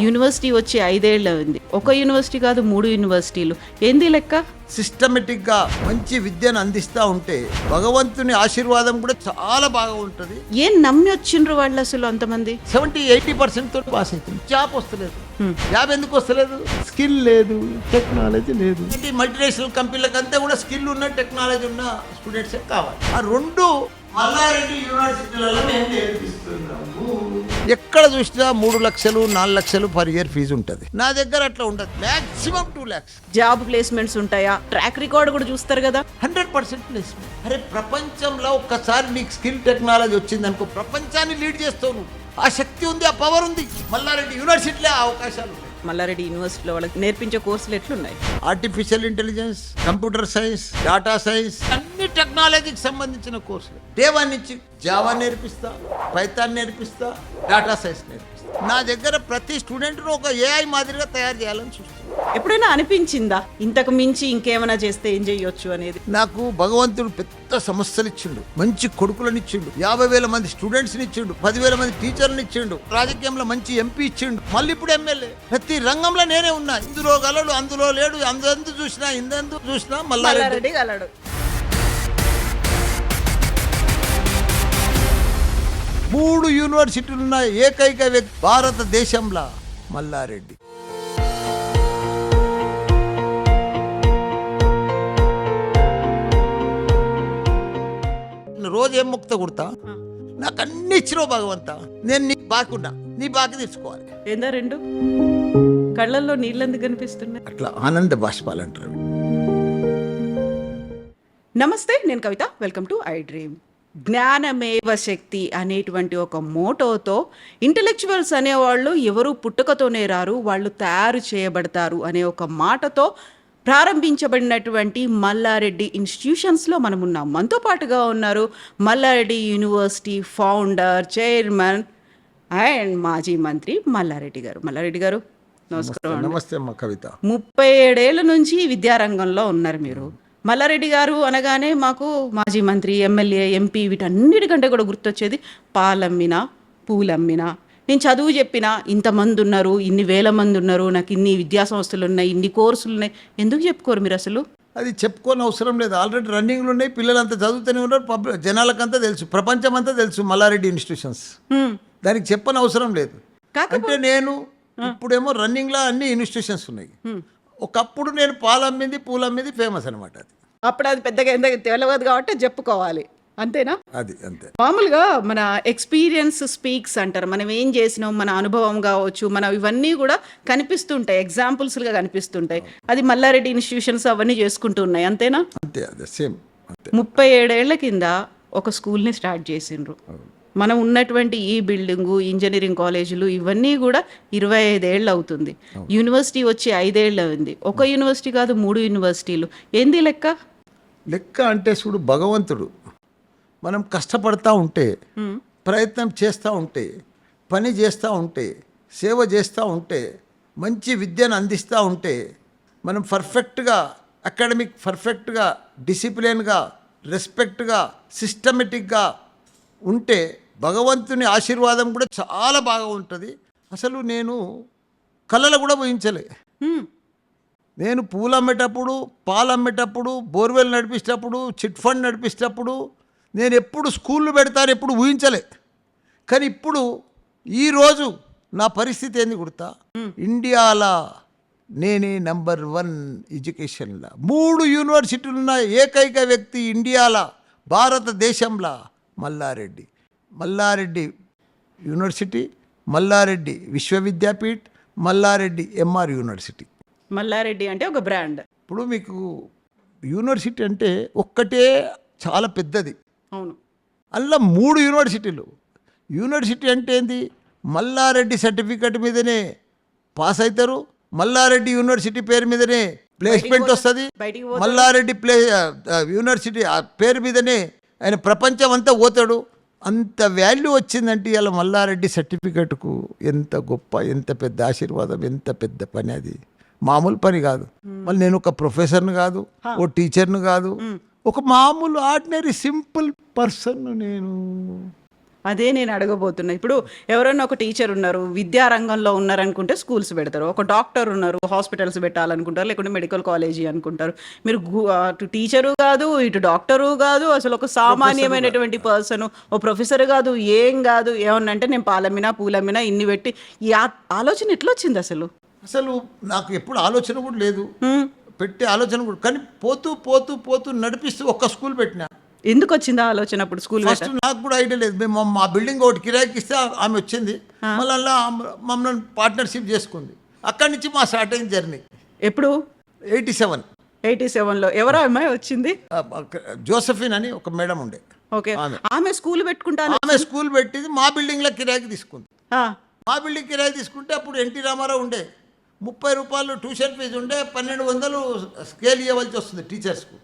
University వచ్చి 5 ఏళ్ళు అయింది. ఒక యూనివర్సిటీ కాదు, 3 యూనివర్సిటీలు. ఏంది లెక్క? సిస్టమేటిక్ గా మంచి విద్యను అందిస్తా ఉంటే భగవంతుని ఆశీర్వాదం కూడా చాలా బాగా ఉంటది. ఏం నమ్మి వచ్చిండ్రు వాళ్ళు అసలు అంతమంది? 70-80% తోటి పాస్ అవుతుంది. జాబ్ వస్తలేదు. జాబ్ ఎందుకు వస్తలేదు? స్కిల్ లేదు, టెక్నాలజీ లేదు. మల్టీనేషనల్ కంపెనీలకంతా కూడా స్కిల్ ఉన్న టెక్నాలజీ ఉన్న స్టూడెంట్స్ కావాలి. ఆ రెండు మల్లారెడ్డి యూనివర్సిటీలలో మేము నేర్పిస్తున్నాము. ఎక్కడ చూసినా 3 లక్షలు 4 లక్షలు పర్ ఇయర్ ఫీజు ఉంటుంది. నా దగ్గర అట్లా ఉండదు. Maximum 2 lakhs. జాబ్ ప్లేస్మెంట్స్ ఉంటాయా? ట్రాక్ రికార్డ్ కూడా చూస్తారు కదా. 100% ప్లేస్మెంట్. అరే ప్రపంచంలో ఒక్కసారి నీకు స్కిల్ టెక్నాలజీ వచ్చింది అనుకో, ప్రపంచాన్ని లీడ్ చేస్తావు నువ్వు. ఆ శక్తి ఉంది, ఆ పవర్ ఉంది. మల్లారెడ్డి యూనివర్సిటీలో ఆ అవకాశాలు ఉన్నాయి. మల్లారెడ్డి యూనివర్సిటీలో వాళ్ళకి నేర్పించే కోర్సులు ఎట్లున్నాయి? Artificial intelligence, computer science, data science, అన్ని టెక్నాలజీకి సంబంధించిన కోర్సులు. డే 1 నుంచి జావా నేర్పిస్తా, పైథాన్ నేర్పిస్తా, డేటా సైన్స్ నేర్పిస్తా. నా దగ్గర ప్రతి స్టూడెంట్ను ఒక ఏఐ మాదిరిగా తయారు చేయాలని చూస్తాను. ఎప్పుడైనా అనిపించిందా ఇంతకు మించి ఇంకేమైనా చేస్తే ఏం చేయొచ్చు అనేది? నాకు భగవంతుడు పెద్ద సమస్యలు ఇచ్చిండు, మంచి కొడుకులను ఇచ్చిండు, 50,000 మంది స్టూడెంట్స్ని ఇచ్చిండు, 10,000 మంది టీచర్లను ఇచ్చిండు, రాజకీయంలో మంచి ఎంపీ ఇచ్చిండు, మళ్ళీ ఇప్పుడు ఎమ్మెల్యే. ప్రతి రంగంలో నేనే ఉన్నా. ఇందులో గలడు, అందులో లేడు, అందు చూసినా ఇందందు చూసినా మల్లారెడ్డి గలడు. 3 యూనివర్సిటీలు ఉన్న ఏకైక వ్యక్తి భారతదేశంలో మల్లారెడ్డి. రోజు ఏం ముక్త కుడతా, నాకు అన్ని ఇచ్చినావు భగవంత, నేను నీ బాకున్నా, నీ బాకి తీసుకోవాలి. ఏందా 2 కళ్ళల్లో నీళ్ళెందుకు కనిపిస్తున్నాయి? అట్లా ఆనంద బాష్పాలు అంటారు. నమస్తే, నేను Kavitha. Welcome to I dream. జ్ఞానమేవ శక్తి అనేటువంటి ఒక మోటోతో ఇంటెలెక్చువల్స్ అనేవాళ్ళు ఎవరు పుట్టుకతోనే రారు, వాళ్ళు తయారు చేయబడతారు అనే ఒక మాటతో ప్రారంభించబడినటువంటి మల్లారెడ్డి ఇన్స్టిట్యూషన్స్లో మనం ఉన్నాం. మనతో పాటుగా ఉన్నారు Malla Reddy university founder, chairman and మాజీ మంత్రి మల్లారెడ్డి గారు. మల్లారెడ్డి గారు నమస్కారం. నమస్తే అమ్మ కవిత. 37 ఏళ్ల నుంచి విద్యారంగంలో ఉన్నారు మీరు. మల్లారెడ్డి గారు అనగానే మాకు మాజీ మంత్రి, ఎమ్మెల్యే, ఎంపీ వీటన్నిటికంటే కూడా గుర్తొచ్చేది పాలమ్మినా, పూలమ్మినా. నేను చదువు చెప్పినా ఇంతమంది ఉన్నారు, ఇన్ని వేల మంది ఉన్నారు, నాకు ఇన్ని విద్యా సంస్థలు ఉన్నాయి, ఇన్ని కోర్సులు ఉన్నాయి. ఎందుకు చెప్పుకోరు మీరు అసలు? అది చెప్పుకోని అవసరం లేదు. ఆల్రెడీ రన్నింగ్లు ఉన్నాయి, పిల్లలంతా చదువుతూనే ఉన్నారు, జనాలకంతా తెలుసు, ప్రపంచం అంతా తెలుసు మల్లారెడ్డి ఇన్స్టిట్యూషన్స్. దానికి చెప్పని అవసరం లేదు. అంటే నేను ఇప్పుడేమో రన్నింగ్లో అన్ని ఇన్స్టిట్యూషన్స్ ఉన్నాయి. ఒకప్పుడు నేను పాలమ్మింది, పూలమ్మింది ఫేమస్ అనమాట. అది అప్పుడు అది పెద్దగా ఎందుకు తెలియదు కాబట్టి చెప్పుకోవాలి, అంతేనా? అది అంతే. మామూలుగా మన ఎక్స్పీరియన్స్ స్పీక్స్ అంటారు. మనం ఏం చేసినాం, మన అనుభవం కావచ్చు, మన ఇవన్నీ కూడా కనిపిస్తుంటాయి, ఎగ్జాంపుల్స్గా కనిపిస్తుంటాయి. అది మల్లారెడ్డి ఇన్స్టిట్యూషన్స్ అవన్నీ చేసుకుంటూ ఉన్నాయి, అంతేనా? అంతే, అదే సేమ్. 37 ఏళ్ల కింద ఒక స్కూల్ని స్టార్ట్ చేసిండ్రు. మనం ఉన్నటువంటి ఈ బిల్డింగు, ఇంజనీరింగ్ కాలేజీలు ఇవన్నీ కూడా 25 ఏళ్ళు అవుతుంది. యూనివర్సిటీ వచ్చి 5 ఏళ్ళు అయింది. ఒక యూనివర్సిటీ కాదు, 3 యూనివర్సిటీలు. ఏంది లెక్క? లెక్క అంటే చూడు, భగవంతుడు మనం కష్టపడతా ఉంటే, ప్రయత్నం చేస్తూ ఉంటే, పని చేస్తూ ఉంటే, సేవ చేస్తూ ఉంటే, మంచి విద్యను అందిస్తూ ఉంటే, మనం పర్ఫెక్ట్గా అకాడమిక్ పర్ఫెక్ట్గా, డిసిప్లిన్గా, రెస్పెక్ట్గా, సిస్టమేటిక్గా ఉంటే భగవంతుని ఆశీర్వాదం కూడా చాలా బాగా ఉంటుంది. అసలు నేను కళలు కూడా ఊహించలే. నేను పూలు అమ్మేటప్పుడు, పాలు అమ్మేటప్పుడు, బోర్వెల్ నడిపించేటప్పుడు, చిట్ ఫండ్ నడిపించేటప్పుడు నేను ఎప్పుడు స్కూళ్ళు పెడతాను ఎప్పుడు ఊహించలే. కానీ ఇప్పుడు ఈరోజు నా పరిస్థితి ఏంది గుర్తా? ఇండియాలో నేనే నంబర్ 1 ఎడ్యుకేషన్లో. 3 యూనివర్సిటీలు ఉన్న ఏకైక వ్యక్తి ఇండియాలో, భారతదేశంలో Malla Reddy. Malla Reddy university, Malla Reddy Vishwavidyapeeth, Malla Reddy MR university. Malla Reddy అంటే ఒక బ్రాండ్. ఇప్పుడు మీకు యూనివర్సిటీ అంటే ఒక్కటే చాలా పెద్దది. అవును. అందులో 3 యూనివర్సిటీలు. యూనివర్సిటీ అంటే ఏంది? మల్లారెడ్డి సర్టిఫికెట్ మీదనే పాస్ అవుతారు, మల్లారెడ్డి యూనివర్సిటీ పేరు మీదనే ప్లేస్మెంట్ వస్తుంది, మల్లారెడ్డి యూనివర్సిటీ ఆ పేరు మీదనే ఆయన ప్రపంచం అంతా పోతాడు. అంత వాల్యూ వచ్చిందంటే ఇలా మల్లారెడ్డి సర్టిఫికెట్కు ఎంత గొప్ప, ఎంత పెద్ద ఆశీర్వాదం, ఎంత పెద్ద పని. అది మామూలు పని కాదు. మళ్ళీ నేను ఒక ప్రొఫెసర్ని కాదు, ఓ టీచర్ని కాదు, ఒక మామూలు ఆర్డినరీ సింపుల్ పర్సన్. నేను అదే నేను అడగబోతున్నా. ఇప్పుడు ఎవరైనా ఒక టీచర్ ఉన్నారు, విద్యా రంగంలో ఉన్నారనుకుంటే స్కూల్స్ పెడతారు. ఒక డాక్టర్ ఉన్నారు, హాస్పిటల్స్ పెట్టాలనుకుంటారు, లేకుంటే మెడికల్ కాలేజీ అనుకుంటారు. మీరు అటు టీచరు కాదు, ఇటు డాక్టరు కాదు, అసలు ఒక సామాన్యమైనటువంటి పర్సన్, ఓ ప్రొఫెసర్ కాదు, ఏం కాదు. ఏమన్నంటే నేను పాలమ్మినా పూలమ్మినా ఇన్ని పెట్టి ఈ ఆలోచన ఎట్లా వచ్చింది అసలు? అసలు నాకు ఎప్పుడు ఆలోచన కూడా లేదు, హ్మ్. పెట్టే ఆలోచన కూడా. కానీ పోతూ పోతూ పోతూ నడిపిస్తూ ఒక్క స్కూల్ పెట్టినా. ఎందుకు వచ్చిందా ఆలోచన అప్పుడు స్కూల్ ఫస్ట్ నాకు కూడా ఐడియా లేదు. మేము మా బిల్డింగ్ ఒకటి కిరాయికి ఇస్తే ఆమె వచ్చింది, మళ్ళీ అలా మమ్మల్ని పార్ట్నర్షిప్ చేసుకుంది. అక్కడి నుంచి మా స్టార్ట్ అయింది జర్నీ. ఎప్పుడు? 87. 87లో ఎవరో అమ్మాయి వచ్చింది, జోసఫిన్ అని ఒక మేడం ఉండే. ఓకే. ఆమె స్కూల్ పెట్టుకుంటాను. ఆమె స్కూల్ పెట్టింది, మా బిల్డింగ్లో కిరాయికి తీసుకుంది. ఆ, మా బిల్డింగ్ కిరాయి తీసుకుంటే అప్పుడు ఎన్టీ రామారావు ఉండే. 30 రూపాయలు ట్యూషన్ ఫీజు ఉండే, 1200 స్కేల్ ఇవ్వాల్సి వస్తుంది టీచర్స్కు.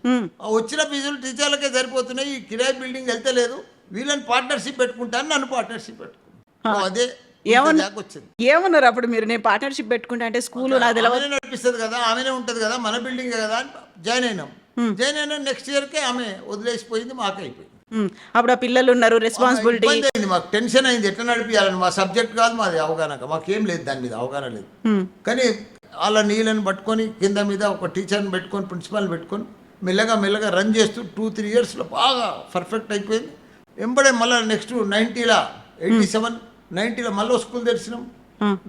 ఆ వచ్చిన ఫీజులు టీచర్లకే సరిపోతున్నాయి, ఈ కిరాయి బిల్డింగ్ వెళ్తలేదు, వీళ్ళని పార్ట్నర్షిప్ పెట్టుకుంటాను, నన్ను పార్ట్నర్షిప్ పెట్టుకున్నాను. అదే వచ్చింది. ఏమన్నారు అప్పుడు మీరు? నేను పార్ట్నర్షిప్ పెట్టుకుంటా అంటే స్కూల్ నాది ఆమెనే నడిపిస్తుంది కదా, ఆమెనే ఉంటుంది కదా, మన బిల్డింగ్ కదా అని జాయిన్ అయినాం. నెక్స్ట్ ఇయర్కే ఆమె వదిలేసిపోయింది, మాకే అయిపోయింది. అప్పుడు ఆ పిల్లలు ఉన్నారు, రెస్పాన్సిబిలిటీ ఇబ్బంది అయింది, మాకు టెన్షన్ అయింది, ఎట్లా నడిపించాలని. మా సబ్జెక్ట్ కాదు, మాది అవగాహన, మాకేం లేదు దాని మీద అవగాహన లేదు. కానీ వాళ్ళ నీళ్ళని పట్టుకొని కింద మీద ఒక టీచర్ని పెట్టుకొని, ప్రిన్సిపాల్ని పెట్టుకొని మెల్లగా మెల్లగా రన్ చేస్తూ 2-3 ఇయర్స్లో బాగా పర్ఫెక్ట్ అయిపోయింది. వెంబడే మళ్ళీ నెక్స్ట్ 90లో 87, 90లో మళ్ళీ స్కూల్ తెరిచినాం.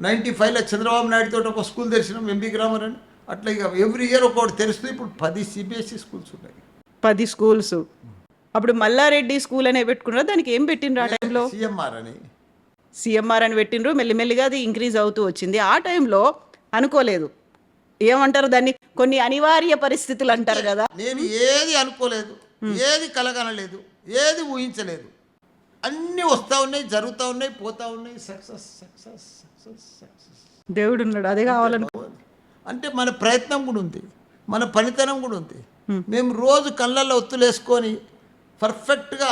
95లో చంద్రబాబు నాయుడు తోటి ఒక స్కూల్ తెరిచినాం, ఎంబీ గ్రామర్ అని. అట్లా ఇక ఎవ్రీ ఇయర్ ఒక్కొక్కటి తెరుస్తూ ఇప్పుడు 10 సిబిఎస్ఈ స్కూల్స్ ఉన్నాయి. 10 స్కూల్స్. అప్పుడు మల్లారెడ్డి స్కూల్ అనే పెట్టుకున్నారు, దానికి ఏం పెట్టిండ్రు ఆ టైంలో? సిఎంఆర్ అని పెట్టిండ్రు. మెల్లిమెల్లిగా అది ఇంక్రీజ్ అవుతూ వచ్చింది. ఆ టైంలో అనుకోలేదు, ఏమంటారు దాన్ని, కొన్ని అనివార్య పరిస్థితులు అంటారు కదా. నేను ఏది అనుకోలేదు, ఏది కలగనలేదు, ఏది ఊహించలేదు. అన్నీ వస్తూ ఉన్నాయి, జరుగుతూ ఉన్నాయి, పోతూ ఉన్నాయి. Success success success success. దేవుడు ఉన్నాడు, అదే కావాలను. అంటే మన ప్రయత్నం కూడా ఉంది, మన పనితనం కూడా ఉంది. మేము రోజు కళ్ళల్లో ఒత్తులేసుకొని పర్ఫెక్ట్గా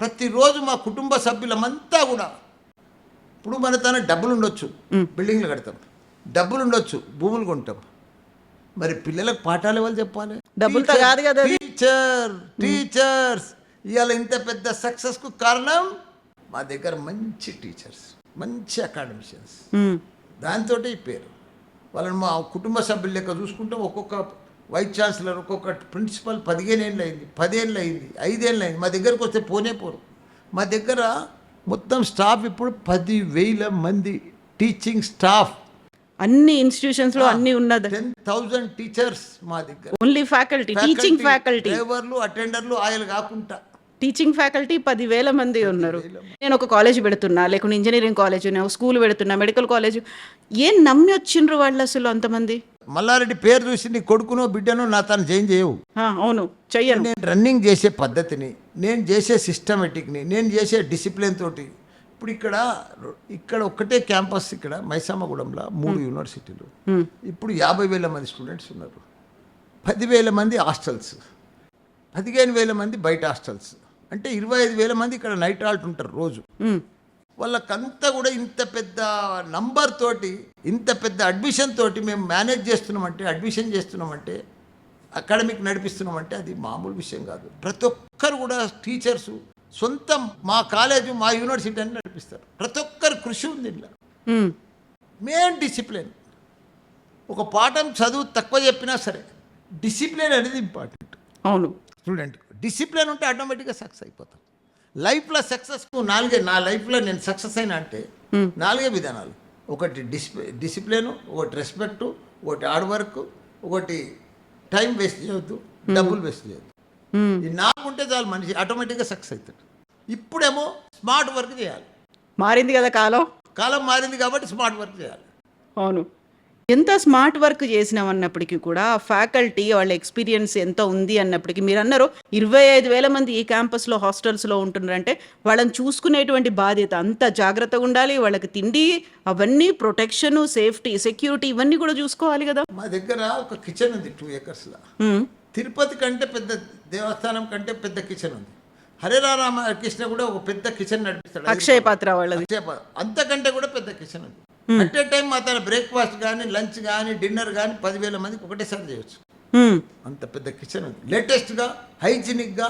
ప్రతిరోజు మా కుటుంబ సభ్యులమంతా కూడా, ఇప్పుడు మన తన డబ్బులు ఉండొచ్చు, బిల్డింగ్లు కడతాం, డబ్బులు ఉండొచ్చు, భూములు కొంటాం, మరి పిల్లలకు పాఠాలు ఎవరు చెప్పాలి? డబ్బులతో కాదు కదా. టీచర్స్ ఇవాళ ఇంత పెద్ద సక్సెస్కు కారణం మా దగ్గర మంచి టీచర్స్, మంచి అకాడమిషియన్స్. దాంతో ఈ పేరు. వాళ్ళని మా కుటుంబ సభ్యుల లెక్క చూసుకుంటాం. ఒక్కొక్క వైస్ ఛాన్సలర్, ఒక్కొక్క ప్రిన్సిపల్ 15 ఏళ్ళు అయింది, 10 ఏళ్ళు అయింది, 5 ఏళ్ళు అయింది. మా దగ్గరకు వస్తే పోనే పోరు. మా దగ్గర మొత్తం స్టాఫ్ ఇప్పుడు 10,000 మంది టీచింగ్ స్టాఫ్. అన్ని ఇన్స్టిట్యూషన్స్లో అన్ని ఉన్నది. 10,000 టీచర్స్ మా దగ్గర. ఓన్లీ ఫ్యాకల్టీ, టీచింగ్ ఫ్యాకల్టీ, డ్రైవర్లు, అటెండర్లు, ఆయన కాకుండా టీచింగ్ ఫ్యాకల్టీ 10,000 మంది ఉన్నారు. నేను ఒక కాలేజ్ పెడుతున్నా, లేకుంటే ఇంజనీరింగ్ కాలేజ్, నేను స్కూల్ పెడుతున్నా, మెడికల్ కాలేజ్. ఏం నమ్మి వచ్చిండ్రు వాళ్ళు అసలు అంతమంది? మల్లారెడ్డి పేరు చూసి నీ కొడుకునో బిడ్డనో నా తను జాయిన్ చేయవు. అవును, చెయ్యను. నేను రన్నింగ్ చేసే పద్ధతిని, నేను చేసే సిస్టమేటిక్ని, నేను చేసే డిసిప్లిన్ తోటి. ఇప్పుడు ఇక్కడ ఒక్కటే క్యాంపస్, ఇక్కడ మైసమ్మగూడెంలో 3 యూనివర్సిటీలు. ఇప్పుడు 50,000 మంది స్టూడెంట్స్ ఉన్నారు. 10,000 మంది హాస్టల్స్, 15,000 మంది బయట హాస్టల్స్. అంటే 25,000 మంది ఇక్కడ నైట్ హాల్ట్ ఉంటారు రోజు. వాళ్ళకంతా కూడా ఇంత పెద్ద నంబర్ తోటి, ఇంత పెద్ద అడ్మిషన్ తోటి మేము మేనేజ్ చేస్తున్నామంటే, అడ్మిషన్ చేస్తున్నామంటే, అకాడమిక్ నడిపిస్తున్నామంటే అది మామూలు విషయం కాదు. ప్రతి ఒక్కరు కూడా టీచర్సు సొంతం మా కాలేజు, మా యూనివర్సిటీ అని నడిపిస్తారు. ప్రతి ఒక్కరు కృషి ఉంది ఇంట్లో. Main discipline. ఒక పాఠం చదువు తక్కువ చెప్పినా సరే డిసిప్లిన్ అనేది ఇంపార్టెంట్. అవును, స్టూడెంట్ డిసిప్లిన్ ఉంటే ఆటోమేటిక్గా సక్సెస్ అయిపోతాం. లైఫ్లో సక్సెస్కు నా లైఫ్లో నేను సక్సెస్ అయినా అంటే 4 విధానాలు. ఒకటి డిసిప్లిన్, ఒకటి రెస్పెక్టు, ఒకటి హార్డ్ వర్క్, ఒకటి టైం వేస్ట్ చేయొద్దు, డబ్బులు వేస్ట్ చేయొద్దు. ఈ 4 ఉంటే చాలు, మనిషి ఆటోమేటిక్గా సక్సెస్ అవుతాడు. ఇప్పుడేమో స్మార్ట్ వర్క్ చేయాలి. మారింది కదా కాలం మారింది కాబట్టి స్మార్ట్ వర్క్ చేయాలి. అవును, ఎంత స్మార్ట్ వర్క్ చేసినామన్నప్పటికీ కూడా ఫ్యాకల్టీ వాళ్ళ ఎక్స్పీరియన్స్ ఎంత ఉంది అన్నప్పటికీ, మీరు అన్నారు 25,000 మంది ఈ క్యాంపస్లో హాస్టల్స్లో ఉంటున్నారంటే వాళ్ళని చూసుకునేటువంటి బాధ్యత అంత జాగ్రత్తగా ఉండాలి. వాళ్ళకి తిండి అవన్నీ, ప్రొటెక్షన్, సేఫ్టీ, సెక్యూరిటీ ఇవన్నీ కూడా చూసుకోవాలి కదా. మా దగ్గర ఒక కిచెన్ ఉంది 2 acresలో. తిరుపతి కంటే పెద్ద దేవస్థానం కంటే పెద్ద కిచెన్ ఉంది. హరిరామకృష్ణ కూడా ఒక పెద్ద కిచెన్ నడిపిస్తాడు, అక్షయ పాత్ర వాళ్ళది. అంతకంటే కూడా పెద్ద కిచెన్ ఉంది. అట్ ఏ టైం మా తన బ్రేక్ఫాస్ట్ కానీ, లంచ్ కానీ, డిన్నర్ కానీ 10,000 మందికి ఒకటేసారి చేయొచ్చు. అంత పెద్ద కిచెన్ ఉంది. లేటెస్ట్గా, హైజీనిక్గా,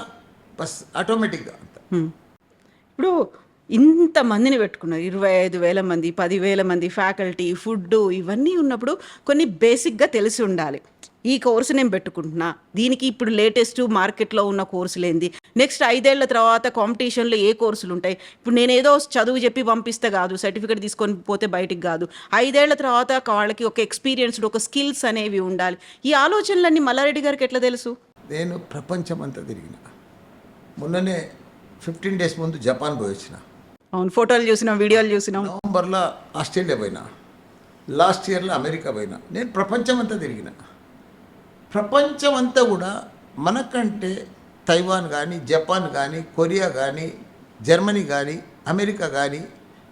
బస్ ఆటోమేటిక్గా అంత. ఇప్పుడు ఇంతమందిని పెట్టుకున్నారు, 25,000 మంది, 10,000 మంది ఫ్యాకల్టీ, ఫుడ్ ఇవన్నీ ఉన్నప్పుడు కొన్ని బేసిక్గా తెలిసి ఉండాలి. ఈ కోర్సు నేను పెట్టుకుంటున్నా, దీనికి ఇప్పుడు లేటెస్ట్ మార్కెట్లో ఉన్న కోర్సులు ఏంది, నెక్స్ట్ 5 ఏళ్ల తర్వాత కాంపిటీషన్లో ఏ కోర్సులు ఉంటాయి. ఇప్పుడు నేను ఏదో చదువు చెప్పి పంపిస్తే కాదు, సర్టిఫికేట్ తీసుకొని పోతే బయటికి కాదు. 5 ఏళ్ల తర్వాత వాళ్ళకి ఒక ఎక్స్పీరియన్స్డ్, ఒక స్కిల్స్ అనేవి ఉండాలి. ఈ ఆలోచనలన్నీ మల్లారెడ్డి గారికి ఎట్లా తెలుసు? నేను ప్రపంచం అంతా తిరిగిన. మొన్ననే 15 days ముందు జపాన్ పోయి వచ్చిన. అవును, ఫోటోలు చూసినాం, వీడియోలు చూసినాం. నవంబర్లో ఆస్ట్రేలియా పోయినా, లాస్ట్ ఇయర్లో అమెరికా పోయినా. నేను ప్రపంచం అంతా తిరిగిన. ప్రపంచం అంతా కూడా మనకంటే తైవాన్ కానీ, జపాన్ కానీ, కొరియా కానీ, జర్మనీ కానీ, అమెరికా కానీ,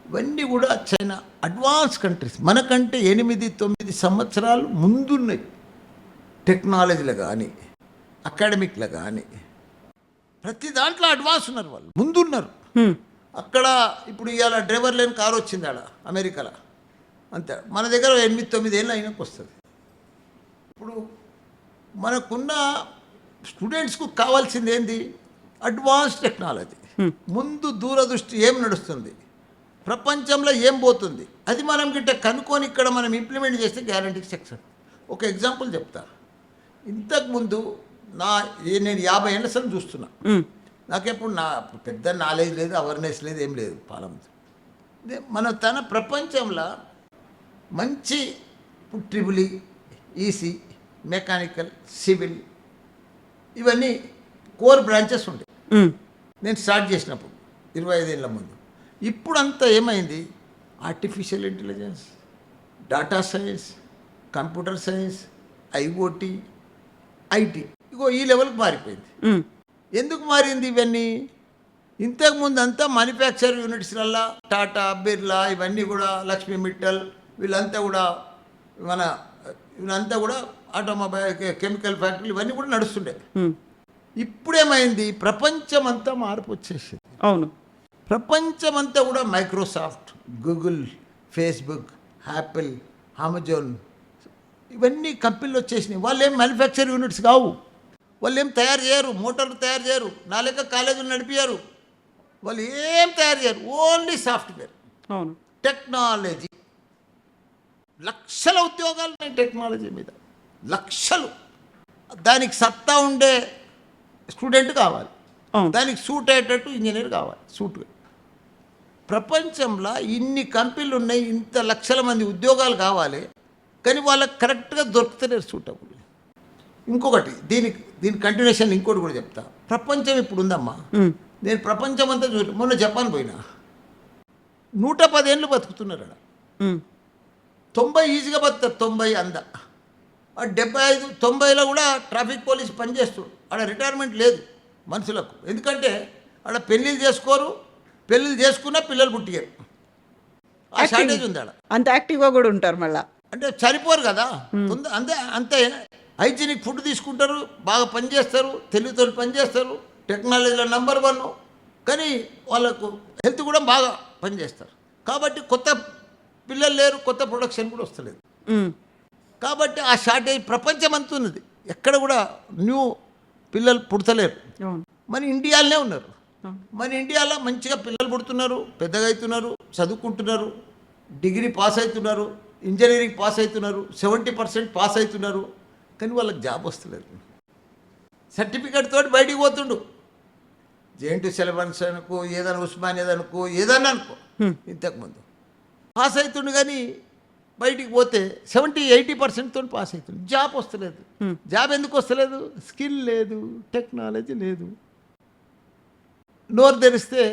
ఇవన్నీ కూడా చైనా అడ్వాన్స్ కంట్రీస్. మనకంటే 8-9 సంవత్సరాలు ముందున్నాయి. టెక్నాలజీలో కానీ, అకాడమిక్లో కానీ, ప్రతి దాంట్లో అడ్వాన్స్ ఉన్నారు, వాళ్ళు ముందున్నారు. అక్కడ ఇప్పుడు ఇవాళ డ్రైవర్ లేని కారు వచ్చింది ఆడ అమెరికాలో, అంతే. మన దగ్గర 8-9 ఏళ్ళు అయినాక వస్తుంది. ఇప్పుడు మనకున్న స్టూడెంట్స్కు కావాల్సింది ఏంది? Advance technology. ముందు దూరదృష్టి, ఏం నడుస్తుంది ప్రపంచంలో, ఏం పోతుంది, అది మనం గిట్ట కనుక్కొని ఇక్కడ మనం ఇంప్లిమెంట్ చేస్తే గ్యారంటీ సక్సెస్. ఒక ఎగ్జాంపుల్ చెప్తా. ఇంతకుముందు నేను 50 ఏళ్ళ సార్ చూస్తున్నా. నాకెప్పుడు పెద్ద నాలెడ్జ్ లేదు, అవేర్నెస్ లేదు, ఏం లేదు పాలన. మన ప్రపంచంలో మంచి ట్రిపుల్ ఈసీ, మెకానికల్, సివిల్, ఇవన్నీ కోర్ బ్రాంచెస్ ఉండే నేను స్టార్ట్ చేసినప్పుడు 25 ఏళ్ళ ముందు. ఇప్పుడంతా ఏమైంది? Artificial intelligence, data science, computer science, IoT, IT, ఇగో ఈ లెవెల్కి మారిపోయింది. ఎందుకు మారింది ఇవన్నీ? ఇంతకుముందు అంతా మ్యానుఫ్యాక్చర్ యూనిట్స్లల్లో టాటా, బిర్లా, ఇవన్నీ కూడా లక్ష్మీ మిట్టల్, వీళ్ళంతా కూడా వీళ్ళంతా కూడా ఆటోమొబైల్, కెమికల్ ఫ్యాక్టరీలు, ఇవన్నీ కూడా నడుస్తుండే. ఇప్పుడేమైంది? ప్రపంచం అంతా మార్పు వచ్చేసింది. అవును, ప్రపంచమంతా కూడా Microsoft, Google, Facebook, Apple, Amazon, ఇవన్నీ కంపెనీలు వచ్చేసినాయి. వాళ్ళు ఏం మ్యానుఫ్యాక్చర్ యూనిట్స్ కావు, వాళ్ళు ఏం తయారు చేయరు, మోటార్లు తయారు చేయరు, నా లెక్క కాలేజీలు నడిపారు, వాళ్ళు ఏం తయారు చేయరు, ఓన్లీ సాఫ్ట్వేర్. అవును, టెక్నాలజీ. లక్షల ఉద్యోగాలు ఉన్నాయి టెక్నాలజీ మీద, లక్షలు. దానికి సత్తా ఉండే స్టూడెంట్ కావాలి, దానికి సూట్ అయ్యేటట్టు ఇంజనీర్ కావాలి, సూట్. ప్రపంచంలో ఇన్ని కంపెనీలు ఉన్నాయి, ఇంత లక్షల మంది ఉద్యోగాలు కావాలి, కానీ వాళ్ళకి కరెక్ట్గా దొరుకుతలేరు సూటబుల్. ఇంకొకటి దీని కంటిన్యూషన్ ఇంకోటి కూడా చెప్తా. ప్రపంచం ఇప్పుడు ఉందమ్మా, నేను ప్రపంచం అంతా మొన్న జపాన్ పోయినా, 110 ఏళ్ళు బతుకుతున్నారు అక్కడ. 90 ఈజీగా బతుకుతారు, 90 అంద. 75-90లో కూడా ట్రాఫిక్ పోలీస్ పనిచేస్తాడు. ఆడ రిటైర్మెంట్ లేదు మనుషులకు, ఎందుకంటే ఆడ పెళ్ళిళ్ళు చేసుకోరు, పెళ్ళిళ్ళు చేసుకున్నా పిల్లలు పుట్టిగారు. ఆ షార్టేజ్ ఉంది ఆడ. అంత యాక్టివ్గా కూడా ఉంటారు మళ్ళీ, అంటే సరిపోరు కదా. అంతే హైజీనిక్ ఫుడ్ తీసుకుంటారు, బాగా పనిచేస్తారు, తెలివితో పనిచేస్తారు, టెక్నాలజీలో నెంబర్ 1. కానీ వాళ్ళకు హెల్త్ కూడా బాగా పనిచేస్తారు. కాబట్టి కొత్త పిల్లలు లేరు, కొత్త ప్రొడక్షన్ కూడా వస్తలేదు. కాబట్టి ఆ షార్టేజ్ ప్రపంచం అంతా ఉన్నది, ఎక్కడ కూడా న్యూ పిల్లలు పుడతలేరు. మన ఇండియాలోనే ఉన్నారు. మన ఇండియాలో మంచిగా పిల్లలు పుడుతున్నారు, పెద్దగా అవుతున్నారు, చదువుకుంటున్నారు, డిగ్రీ పాస్ అవుతున్నారు, ఇంజనీరింగ్ పాస్ అవుతున్నారు, 70% పాస్ అవుతున్నారు. కానీ వాళ్ళకి జాబ్ వస్తలేదు. సర్టిఫికేట్ తోటి బయటికి పోతుండు, జేఎన్టీ సిలబస్ అనుకో, ఏదైనా ఉస్మానియా అనుకో, ఏదన్నా అనుకో, ఇంతకుముందు పాస్ అవుతుండు. కానీ బయటికి పోతే 70-80% తోటి పాస్ అవుతుంది, జాబ్ వస్తలేదు. జాబ్ ఎందుకు వస్తలేదు? స్కిల్ లేదు, టెక్నాలజీ లేదు. నోరు తెరిస్తే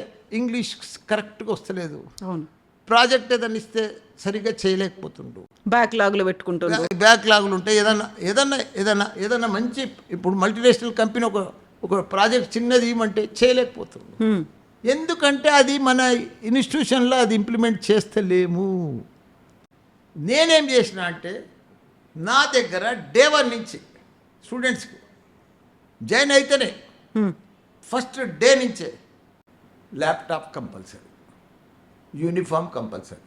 ఇంగ్లీష్ కరెక్ట్గా వస్తలేదు. అవును, ప్రాజెక్ట్ ఏదైనా ఇస్తే సరిగ్గా చేయలేకపోతుండు, బ్యాక్లాగ్లు పెట్టుకుంటుండు. బ్యాక్లాగులు ఉంటాయి. ఏదన్నా మంచి, ఇప్పుడు మల్టీనేషనల్ కంపెనీ ఒక ప్రాజెక్ట్ చిన్నది ఇవ్వమంటే చేయలేకపోతుంది. ఎందుకంటే అది మన ఇన్స్టిట్యూషన్లో అది ఇంప్లిమెంట్ చేస్తలేము. నేనేం చేసిన అంటే, నా దగ్గర డే 1 నుంచి స్టూడెంట్స్కి జాయిన్ అయితేనే ఫస్ట్ డే నుంచే ల్యాప్టాప్ కంపల్సరీ, యూనిఫామ్ కంపల్సరీ.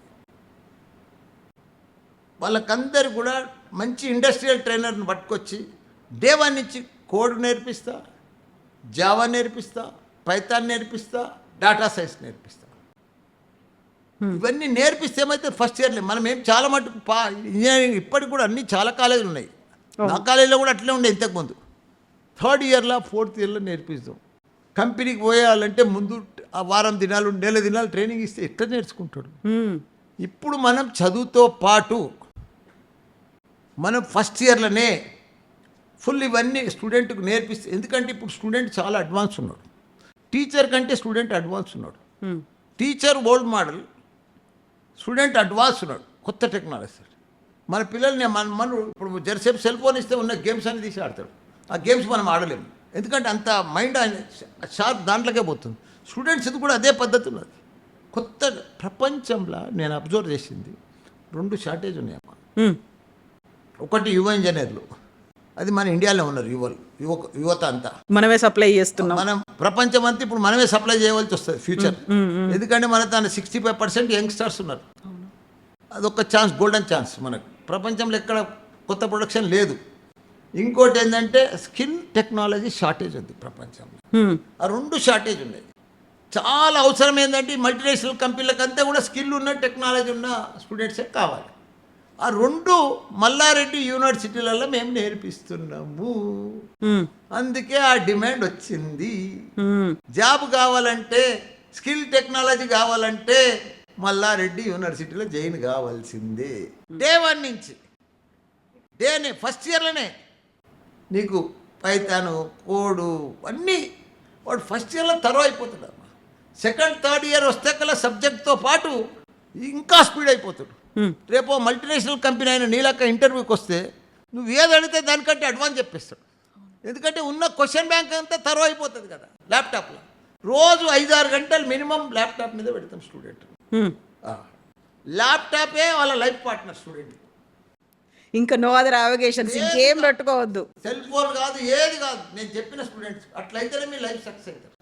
వాళ్ళకందరూ కూడా మంచి ఇండస్ట్రియల్ ట్రైనర్ని పట్టుకొచ్చి డే 1 నుంచి కోడ్ నేర్పిస్తా, జావా నేర్పిస్తా, పైథాన్ నేర్పిస్తా, డాటా సైన్స్ నేర్పిస్తా. ఇవన్నీ నేర్పిస్తే ఏమైతే ఫస్ట్ ఇయర్లే మనం ఏం చాలా మటుకు ఇంజనీరింగ్ ఇప్పటికి కూడా అన్ని చాలా కాలేజీలు ఉన్నాయి. నా కాలేజీలో కూడా అట్లే ఉండే ఇంతకుముందు. థర్డ్ ఇయర్లో ఫోర్త్ ఇయర్లో నేర్పిస్తాం. కంపెనీకి పోయాలంటే ముందు ఆ వారం దినాలు నెల దినాలు ట్రైనింగ్ ఇస్తే ఎట్లా నేర్చుకుంటాడు. ఇప్పుడు మనం చదువుతో పాటు మనం ఫస్ట్ ఇయర్లోనే ఫుల్ ఇవన్నీ స్టూడెంట్కి నేర్పిస్తే, ఎందుకంటే ఇప్పుడు స్టూడెంట్ చాలా అడ్వాన్స్ ఉన్నాడు. టీచర్ కంటే స్టూడెంట్ అడ్వాన్స్ ఉన్నాడు. Teacher old model, student advance ఉన్నాడు, కొత్త టెక్నాలజీ. మన పిల్లల్ని మనం ఇప్పుడు జరసేపు సెల్ ఫోన్ ఇస్తే ఉన్న గేమ్స్ అని తీసి ఆడతాడు. ఆ గేమ్స్ మనం ఆడలేము, ఎందుకంటే అంత మైండ్ షార్ప్ దాంట్లోకే పోతుంది. స్టూడెంట్స్ ఇది కూడా అదే పద్ధతి ఉన్నది. కొత్త ప్రపంచంలో నేను అబ్జర్వ్ చేసింది 2 షార్టేజ్ ఉన్నాయమ్మా. ఒకటి యువ ఇంజనీర్లు, అది మన ఇండియాలో ఉన్నారు యువత అంతా. మనమే సప్లై చేస్తున్నాం. మనం ప్రపంచం అంతా ఇప్పుడు మనమే సప్లై చేయవలసి వస్తుంది ఫ్యూచర్. ఎందుకంటే మన తన 65% యంగ్స్టర్స్ ఉన్నారు. అదొక ఛాన్స్, గోల్డెన్ ఛాన్స్ మనకు. ప్రపంచంలో ఎక్కడ కొత్త ప్రొడక్షన్ లేదు. ఇంకోటి ఏంటంటే స్కిల్ టెక్నాలజీ షార్టేజ్ ఉంది ప్రపంచంలో. ఆ 2 షార్టేజ్ ఉన్నాయి. చాలా అవసరం ఏంటంటే మల్టీనేషనల్ కంపెనీలకంతా కూడా స్కిల్ ఉన్న టెక్నాలజీ ఉన్న స్టూడెంట్సే కావాలి. ఆ 2 మల్లారెడ్డి యూనివర్సిటీలలో మేము నేర్పిస్తున్నాము. అందుకే ఆ డిమాండ్ వచ్చింది. జాబ్ కావాలంటే, స్కిల్ టెక్నాలజీ కావాలంటే మల్లారెడ్డి యూనివర్సిటీలో జాయిన్ కావాల్సిందే. డే 1 నుంచి డేనే ఫస్ట్ ఇయర్లోనే నీకు పైథాను, కోడు అన్నీ వాడు ఫస్ట్ ఇయర్లో తరువు అయిపోతాడు. సెకండ్ థర్డ్ ఇయర్ వస్తే కల్లా సబ్జెక్ట్తో పాటు ఇంకా స్పీడ్ అయిపోతాడు. రేపు మల్టీనేషనల్ కంపెనీ అయిన నీలక్క ఇంటర్వ్యూకి వస్తే నువ్వు ఏది అడిగితే దానికంటే అడ్వాన్స్ చెప్పేస్తాడు. ఎందుకంటే ఉన్న క్వశ్చన్ బ్యాంక్ అంతా తరువు అయిపోతుంది కదా ల్యాప్టాప్లో. రోజు 5-6 గంటలు మినిమం ల్యాప్టాప్ మీద పెడతాం స్టూడెంట్. ల్యాప్టాపే వాళ్ళ లైఫ్ పార్ట్నర్ స్టూడెంట్. ఇంకా నో అదర్ అవగేషన్స్, ఇంకేం పెట్టుకోవద్దు. సెల్ ఫోన్ కాదు, ఏది కాదు. నేను చెప్పిన స్టూడెంట్స్ అట్లయితేనే మీ లైఫ్ సక్సెస్ అవుతారు.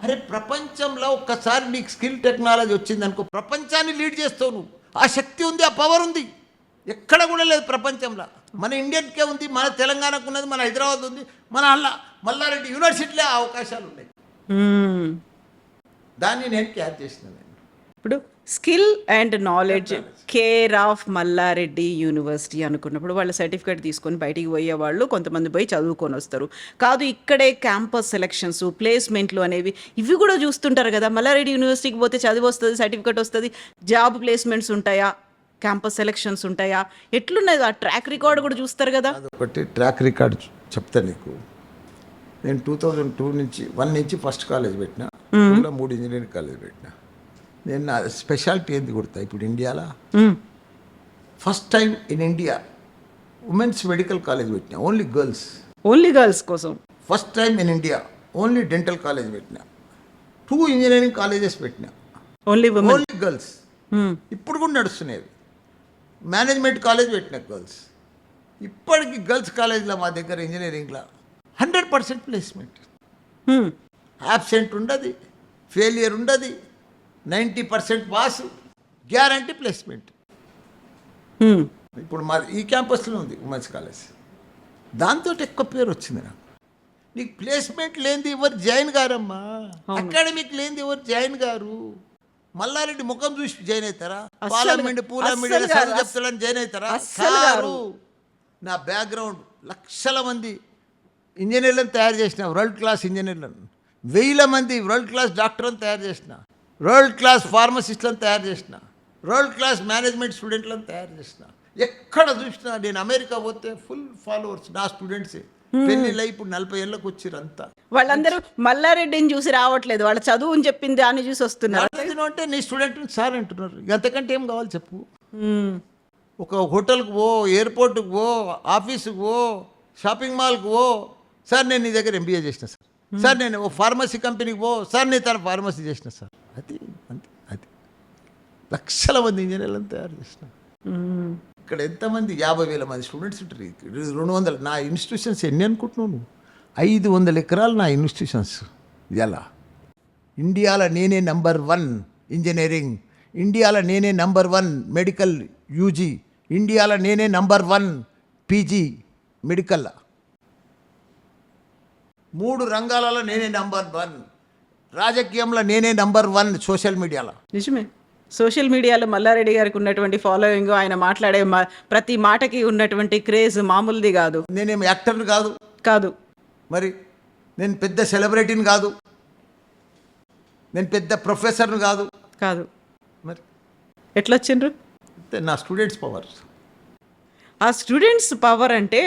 అరే ప్రపంచంలో ఒక్కసారి నీకు స్కిల్ టెక్నాలజీ వచ్చింది అనుకో, ప్రపంచాన్ని లీడ్ చేస్తావు నువ్వు. ఆ శక్తి ఉంది, ఆ పవర్ ఉంది, ఎక్కడ కూడా లేదు ప్రపంచంలో. మన ఇండియన్కే ఉంది, మన తెలంగాణకు ఉన్నది, మన హైదరాబాద్ ఉంది, మన మల్లారెడ్డి యూనివర్సిటీలో అవకాశాలు ఉన్నాయి. దాన్ని నేను క్యాచ్ చేసిన. ఇప్పుడు skill and knowledge care of Malla Reddy university అనుకున్నప్పుడు వాళ్ళ సర్టిఫికేట్ తీసుకొని బయటికి పోయే వాళ్ళు కొంతమంది పోయి చదువుకొని వస్తారు. కాదు ఇక్కడే క్యాంపస్ సెలక్షన్స్, ప్లేస్మెంట్లు అనేవి ఇవి కూడా చూస్తుంటారు కదా. మల్లారెడ్డి యూనివర్సిటీకి పోతే చదివి వస్తుంది, సర్టిఫికేట్ వస్తుంది, జాబ్ ప్లేస్మెంట్స్ ఉంటాయా, క్యాంపస్ సెలక్షన్స్ ఉంటాయా, ఎట్లున్నది ఆ ట్రాక్ రికార్డ్ కూడా చూస్తారు కదా. అదొకటి ట్రాక్ రికార్డ్ చెప్తా నీకు. నేను 2002 నుంచి 1 నుంచి ఫస్ట్ కాలేజ్ పెట్టిన, 3 ఇంజనీరింగ్ కాలేజ్ పెట్టిన. నేను నా స్పెషాలిటీ ఏంది కొడతా ఇప్పుడు ఇండియాలో. First time in India women's medical college పెట్టిన, ఓన్లీ గర్ల్స్ కోసం. First time in India only dental college పెట్టిన. 2 ఇంజనీరింగ్ కాలేజెస్ పెట్టిన, ఓన్లీ గర్ల్స్. ఇప్పుడు కూడా నడుస్తున్నాయి. మేనేజ్మెంట్ కాలేజ్ పెట్టిన గర్ల్స్. ఇప్పటికి గర్ల్స్ కాలేజ్లో మా దగ్గర ఇంజనీరింగ్లో 100% ప్లేస్మెంట్. యాబ్సెంట్ ఉండదు, ఫెయిలియర్ ఉండదు, 90% పాస్, గ్యారంటీ ప్లేస్మెంట్. ఇప్పుడు మా ఈ క్యాంపస్లో ఉంది ఉమెన్స్ కాలేజ్. దాంతో ఎక్కువ పేరు వచ్చింది నాకు. నీకు ప్లేస్మెంట్ లేనిది ఎవరు జాయిన్ గారమ్మా, అకాడమిక్ లేనిది ఎవరు జాయిన్ గారు. మల్లారెడ్డి ముఖం చూసి జాయిన్ అవుతారా? పార్లమెంట్ చదువు చెప్తాడని జాయిన్ అవుతారా? సారు. నా బ్యాక్గ్రౌండ్ లక్షల మంది ఇంజనీర్లను తయారు చేసిన, వరల్డ్ క్లాస్ ఇంజనీర్లను, 1000 మంది వరల్డ్ క్లాస్ డాక్టర్లను తయారు చేసిన, వరల్డ్ క్లాస్ ఫార్మసిస్ట్లను తయారు చేసిన, వరల్డ్ క్లాస్ మేనేజ్మెంట్ స్టూడెంట్లను తయారు చేసిన. ఎక్కడ చూసినా నేను అమెరికా పోతే ఫుల్ ఫాలోవర్స్ నా స్టూడెంట్సే. పెళ్ళిళ్ళు ఇప్పుడు 40 ఏళ్ళకి వచ్చిర్రు అంతా. వాళ్ళందరూ మల్లారెడ్డిని చూసి రావట్లేదు, వాళ్ళ చదువు అని చెప్పింది దాన్ని చూసి వస్తున్నారు. అంటే నీ స్టూడెంట్ సార్ అంటున్నారు. అంతకంటే ఏం కావాలి చెప్పు. ఒక హోటల్కి పో, ఎయిర్పోర్ట్కి పో, ఆఫీస్కి పో, షాపింగ్ మాల్కి పో, సార్ నేను నీ దగ్గర MBA చేసిన సార్, సార్ నేను ఓ ఫార్మసీ కంపెనీకి పో, సార్ నేను తన ఫార్మసీ చేసిన సార్. అది అంతే. అది లక్షల మంది ఇంజనీర్లను తయారు చేసిన. ఇక్కడ ఎంతమంది 50,000 మంది స్టూడెంట్స్ ఉంటారు. 200 నా ఇన్స్టిట్యూషన్స్ ఎన్ని అనుకుంటున్నావు నువ్వు? 500 ఎకరాలు నా ఇన్స్టిట్యూషన్స్. ఎలా ఇండియాలో నేనే నంబర్ 1 ఇంజనీరింగ్, ఇండియాలో నేనే నంబర్ 1 మెడికల్ UG, ఇండియాలో నేనే నంబర్ 1 PG మెడికల్. 3 రంగాలలో నేనే నంబర్ 1. రాజకీయంలో నేనే నంబర్ 1 సోషల్ మీడియాలో. నిజమే. సోషల్ మీడియాలో మల్లారెడ్డి గారికి ఉన్నటువంటి ఫాలోయింగ్, ఆయన మాట్లాడే ప్రతి మాటకి ఉన్నటువంటి క్రేజ్ మామూలుది కాదు. నేనేం యాక్టర్ని కాదు, కాదు మరి నేను పెద్ద సెలబ్రిటీని కాదు, నేను పెద్ద ప్రొఫెసర్ని కాదు, కాదు మరి ఎట్లొచ్చిండ్రు? నా స్టూడెంట్స్ పవర్. ఆ స్టూడెంట్స్ పవర్ అంటే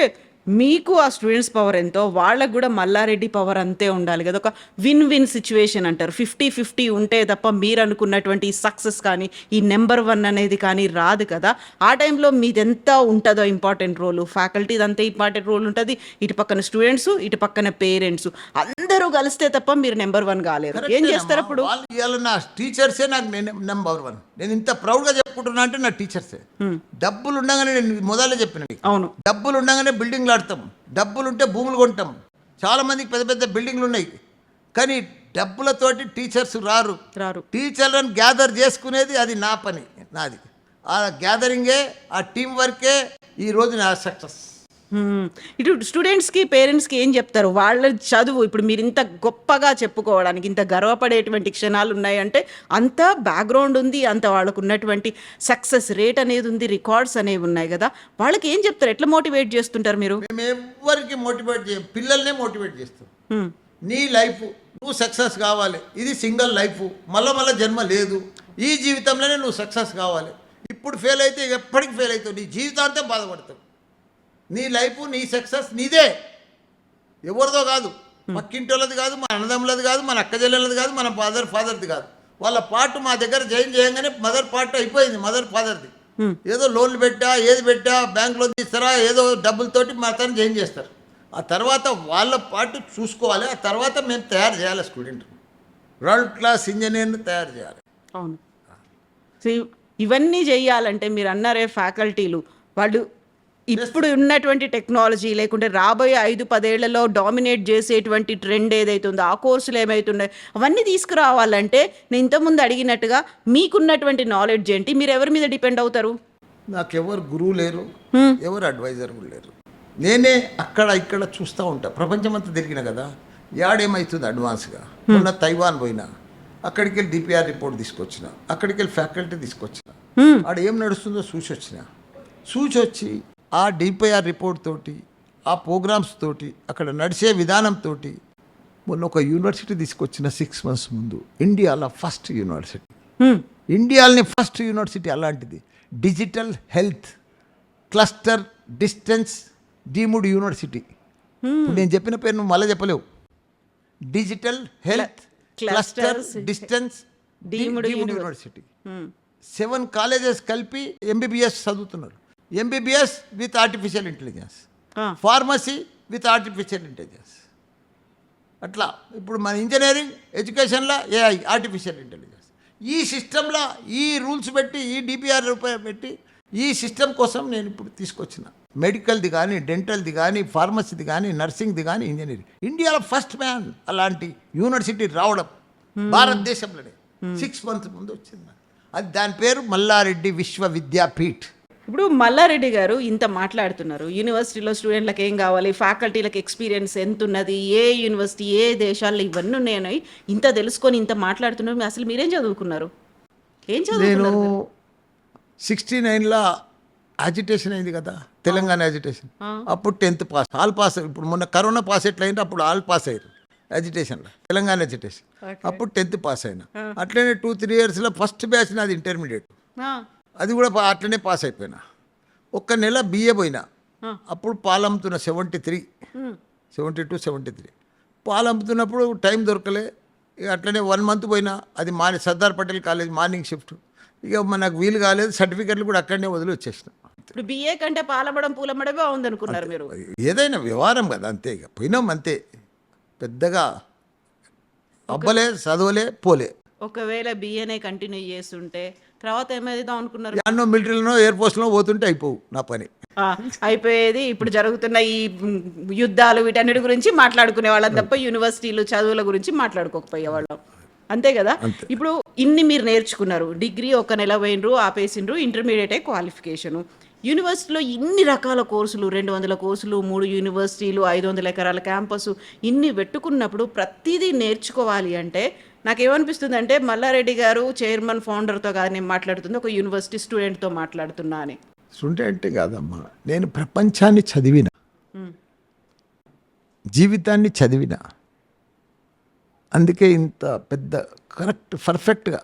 మీకు ఆ స్టూడెంట్స్ పవర్ ఎంతో వాళ్ళకు కూడా మల్లారెడ్డి పవర్ అంతే ఉండాలి కదా. ఒక విన్ విన్ సిచ్యువేషన్ అంటారు. 50-50 ఉంటే తప్ప మీరు అనుకున్నటువంటి సక్సెస్ కానీ ఈ నెంబర్ 1 అనేది కానీ రాదు కదా. ఆ టైంలో మీది ఎంత ఉంటుందో ఇంపార్టెంట్ రోల్, ఫ్యాకల్టీది అంతే ఇంపార్టెంట్ రోల్ ఉంటుంది, ఇటు పక్కన స్టూడెంట్స్, ఇటు పక్కన పేరెంట్స్ అందరూ కలిస్తే తప్ప మీరు నెంబర్ 1 కాలేరు. ఏం చేస్తారు అప్పుడు? వాళ్ళు ఇవాళ నా టీచర్సే నాకు నెంబర్ 1. నేను ఇంత ప్రౌడ్గా చెప్పుకుంటున్నా అంటే నా టీచర్సే. డబ్బులు ఉండగానే, నేను మొదలే చెప్పిన మీకు, అవును, డబ్బులు ఉండగానే బిల్డింగ్లు ఆడతాం, డబ్బులు ఉంటే భూములు కొంటాం. చాలామందికి పెద్ద పెద్ద బిల్డింగ్లు ఉన్నాయి, కానీ డబ్బులతోటి టీచర్స్ రారు. టీచర్లను గ్యాదర్ చేసుకునేది అది నా పని, నాది. ఆ గ్యాదరింగే, ఆ టీం వర్కే ఈరోజు నా సక్సెస్. ఇటు స్టూడెంట్స్కి పేరెంట్స్కి ఏం చెప్తారు? వాళ్ళ చదువు ఇప్పుడు మీరు ఇంత గొప్పగా చెప్పుకోవడానికి, ఇంత గర్వపడేటువంటి క్షణాలు ఉన్నాయంటే అంత బ్యాక్గ్రౌండ్ ఉంది, అంత వాళ్ళకు ఉన్నటువంటి సక్సెస్ రేట్ అనేది ఉంది, రికార్డ్స్ అనేవి ఉన్నాయి కదా. వాళ్ళకి ఏం చెప్తారు? ఎట్లా మోటివేట్ చేస్తుంటారు మీరు? మేము ఎవరికి మోటివేట్ చేయం, పిల్లల్నే మోటివేట్ చేస్తాం. నీ లైఫ్ నువ్వు సక్సెస్ కావాలి, ఇది సింగిల్ లైఫ్, మళ్ళీ జన్మ లేదు, ఈ జీవితంలోనే నువ్వు సక్సెస్ కావాలి. ఇప్పుడు ఫెయిల్ అయితే ఎప్పటికి ఫెయిల్ అవుతావు, నీ జీవితాంతం బాధపడతావు. నీ లైఫ్, నీ సక్సెస్ నీదే, ఎవరిదో కాదు, పక్కింటోళ్ళది కాదు, మన అన్నదమ్ములది కాదు, మన అక్క చెల్లెలది కాదు, మన ఫాదర్ది కాదు. వాళ్ళ పార్ట్ మా దగ్గర జాయిన్ చేయగానే మదర్ పార్ట్ అయిపోయింది, మదర్ ఫాదర్ది. ఏదో లోన్లు పెట్టా, ఏది పెట్టా, బ్యాంక్ లోన్ తీస్తారా, ఏదో డబ్బులతోటి మా తను జాయిన్ చేస్తారు. ఆ తర్వాత వాళ్ళ పార్ట్ చూసుకోవాలి, ఆ తర్వాత మేము తయారు చేయాలి స్టూడెంట్, వరల్డ్ క్లాస్ ఇంజనీర్ని తయారు చేయాలి. అవును. సో ఇవన్నీ చేయాలంటే మీరు అన్నారే ఫ్యాకల్టీలు, వాళ్ళు ఇప్పుడు ఉన్నటువంటి టెక్నాలజీ లేకుంటే రాబోయే 5-10 ఏళ్లలో డామినేట్ చేసేటువంటి ట్రెండ్ ఏదైతే ఉందో, ఆ కోర్సులు ఏమవుతున్నాయి అవన్నీ తీసుకురావాలంటే నేను ఇంతకుముందు అడిగినట్టుగా మీకున్నటువంటి నాలెడ్జ్ ఏంటి? మీరు ఎవరి మీద డిపెండ్ అవుతారు? నాకెవరు గురువు లేరు, ఎవరు అడ్వైజర్ కూడా లేరు. నేనే అక్కడ ఇక్కడ చూస్తూ ఉంటా, ప్రపంచమంతా తిరిగిన కదా, యాడేమవుతుంది అడ్వాన్స్గా. మొన్న తైవాన్ పోయినా, అక్కడికి వెళ్ళి డిపిఆర్ రిపోర్ట్ తీసుకొచ్చిన, అక్కడికి వెళ్ళి ఫ్యాకల్టీ తీసుకొచ్చిన, ఆడ ఏం నడుస్తుందో చూసొచ్చి ఆ డిపిఆర్ రిపోర్ట్ తోటి, ఆ ప్రోగ్రామ్స్ తోటి, అక్కడ నడిచే విధానంతో మొన్న ఒక యూనివర్సిటీ తీసుకొచ్చిన 6 months ముందు. ఇండియాలో ఫస్ట్ యూనివర్సిటీ, ఇండియాలోని ఫస్ట్ యూనివర్సిటీ అలాంటిది. Digital health cluster distance deemed university. నేను చెప్పిన పేరు నువ్వు మళ్ళీ చెప్పలేవు. Digital health cluster distance deemed university. 7 colleges కలిపి MBBS చదువుతున్నారు. MBBS with artificial intelligence, pharmacy with artificial intelligence. అట్లా ఇప్పుడు మన ఇంజనీరింగ్ ఎడ్యుకేషన్లో AI ఆర్టిఫిషియల్ ఇంటెలిజెన్స్. ఈ సిస్టంలో ఈ రూల్స్ పెట్టి, ఈ డిపిఆర్ పెట్టి, ఈ సిస్టమ్ కోసం నేను ఇప్పుడు తీసుకొచ్చిన. మెడికల్ది కానీ, డెంటల్ది కానీ, ఫార్మసీది కానీ, నర్సింగ్ది కానీ, ఇంజనీరింగ్. ఇండియాలో ఫస్ట్ మ్యాన్ అలాంటి యూనివర్సిటీ రావడం భారతదేశంలోనే 6 months ముందు వచ్చింది. అది దాని పేరు మల్లారెడ్డి విశ్వవిద్యాపీఠ్. ఇప్పుడు మల్లారెడ్డి గారు ఇంత మాట్లాడుతున్నారు, యూనివర్సిటీలో స్టూడెంట్లకు ఏం కావాలి, ఫ్యాకల్టీలకు ఎక్స్పీరియన్స్ ఎంత ఉన్నది, ఏ యూనివర్సిటీ ఏ దేశాల్లో ఇవన్నీ ఉన్నాయి, ఇంత తెలుసుకొని ఇంత మాట్లాడుతున్నారు. అసలు మీరేం చదువుకున్నారు? ఏం చదువుకున్నారు? నేను 69లో యాజిటేషన్ అయింది కదా, తెలంగాణ యాజిటేషన్. అప్పుడు 10th పాస్, ఆల్ పాస్. ఇప్పుడు మొన్న కరోనా పాస్ ఎట్లయింది, అప్పుడు ఆల్ పాస్ అయ్యారు యాజిటేషన్లో, తెలంగాణ యాజిటేషన్. అప్పుడు 10th పాస్ అయినా. అట్లనే 2-3 yearsలో ఫస్ట్ బ్యాచ్ నాది ఇంటర్మీడియట్, అది కూడా అట్లనే పాస్ అయిపోయినా. 1 నెల BA పోయినా, అప్పుడు పాలు అమ్ముతున్నా 72, 73 పాలు అమ్ముతున్నప్పుడు టైం దొరకలే. ఇక అట్లనే 1 month పోయినా, అది Sardar Patel college morning shift. ఇక మనకు వీలు కాలేదు, సర్టిఫికెట్లు కూడా అక్కడనే వదిలి వచ్చేసిన. ఇప్పుడు BA కంటే పాలమ్మడం పూలమ్మడమే బాగుందనుకున్నారు మీరు? ఏదైనా వ్యవహారం కదా, అంతే. ఇక పోయినాం అంతే, పెద్దగా అబ్బలే, చదవలే, పోలే. ఒకవేళ BAనే కంటిన్యూ చేస్తుంటే తర్వాత ఏమైదాం అనుకున్నారు? అన్నో మిలిటరీలోనో ఎయిర్ ఫోర్స్లో పోతుంటే అయిపోవు నా పని, అయిపోయేది. ఇప్పుడు జరుగుతున్న ఈ యుద్ధాలు వీటన్నిటి గురించి మాట్లాడుకునే వాళ్ళం తప్ప యూనివర్సిటీలు చదువుల గురించి మాట్లాడుకోకపోయేవాళ్ళం, అంతే కదా. ఇప్పుడు ఇన్ని మీరు నేర్చుకున్నారు, డిగ్రీ 1 నెల పోయినరు, ఆపేసిండ్రు, ఇంటర్మీడియట్ క్వాలిఫికేషను. యూనివర్సిటీలో ఇన్ని రకాల కోర్సులు, 200 కోర్సులు, 3 యూనివర్సిటీలు, 500 ఎకరాల క్యాంపస్, ఇన్ని పెట్టుకున్నప్పుడు ప్రతిదీ నేర్చుకోవాలి అంటే నాకేమనిపిస్తుంది అంటే మల్లారెడ్డి గారు చైర్మన్ ఫౌండర్తో కాదు నేను మాట్లాడుతుంది, ఒక యూనివర్సిటీ స్టూడెంట్తో మాట్లాడుతున్నా అని. స్టూడెంట్ కాదమ్మా, నేను ప్రపంచాన్ని చదివిన, జీవితాన్ని చదివిన, అందుకే ఇంత పెద్ద కరెక్ట్ పర్ఫెక్ట్గా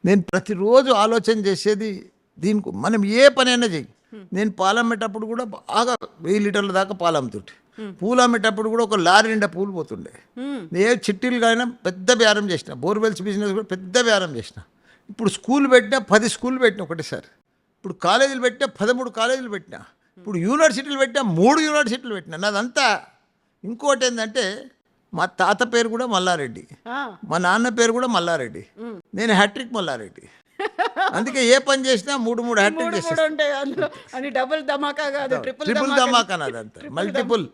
నేను ప్రతిరోజు ఆలోచన చేసేది దీనికి. మనం ఏ పనైనా చెయ్యి. నేను పాలు అమ్మేటప్పుడు కూడా బాగా 1000 లీటర్ల దాకా పాలు అమ్ముతుంటే, పూలు అమ్మేటప్పుడు కూడా ఒక లారీ నిండా పూలు పోతుండే. ఏ చిట్టీలు కానీ పెద్ద బేరం చేసిన, బోర్వెల్స్ బిజినెస్ కూడా పెద్ద బేరం చేసిన. ఇప్పుడు స్కూల్ పెట్టినా 10 స్కూల్ పెట్టిన ఒకటేసారి. ఇప్పుడు కాలేజీలు పెట్టినా 13 కాలేజీలు పెట్టినా. ఇప్పుడు యూనివర్సిటీలు పెట్టినా 3 యూనివర్సిటీలు పెట్టినా. నాదంతా. ఇంకోటి ఏంటంటే మా తాత పేరు కూడా మల్లారెడ్డి, మా నాన్న పేరు కూడా మల్లారెడ్డి, నేను హ్యాట్రిక్ మల్లారెడ్డి. అందుకే ఏ పని చేసినా 3 హ్యాట్రిక్ చేస్తాను. అని డబుల్ ధమాకా కాదు, ట్రిపుల్ ధమాకా నాదంతా, మల్టిపుల్.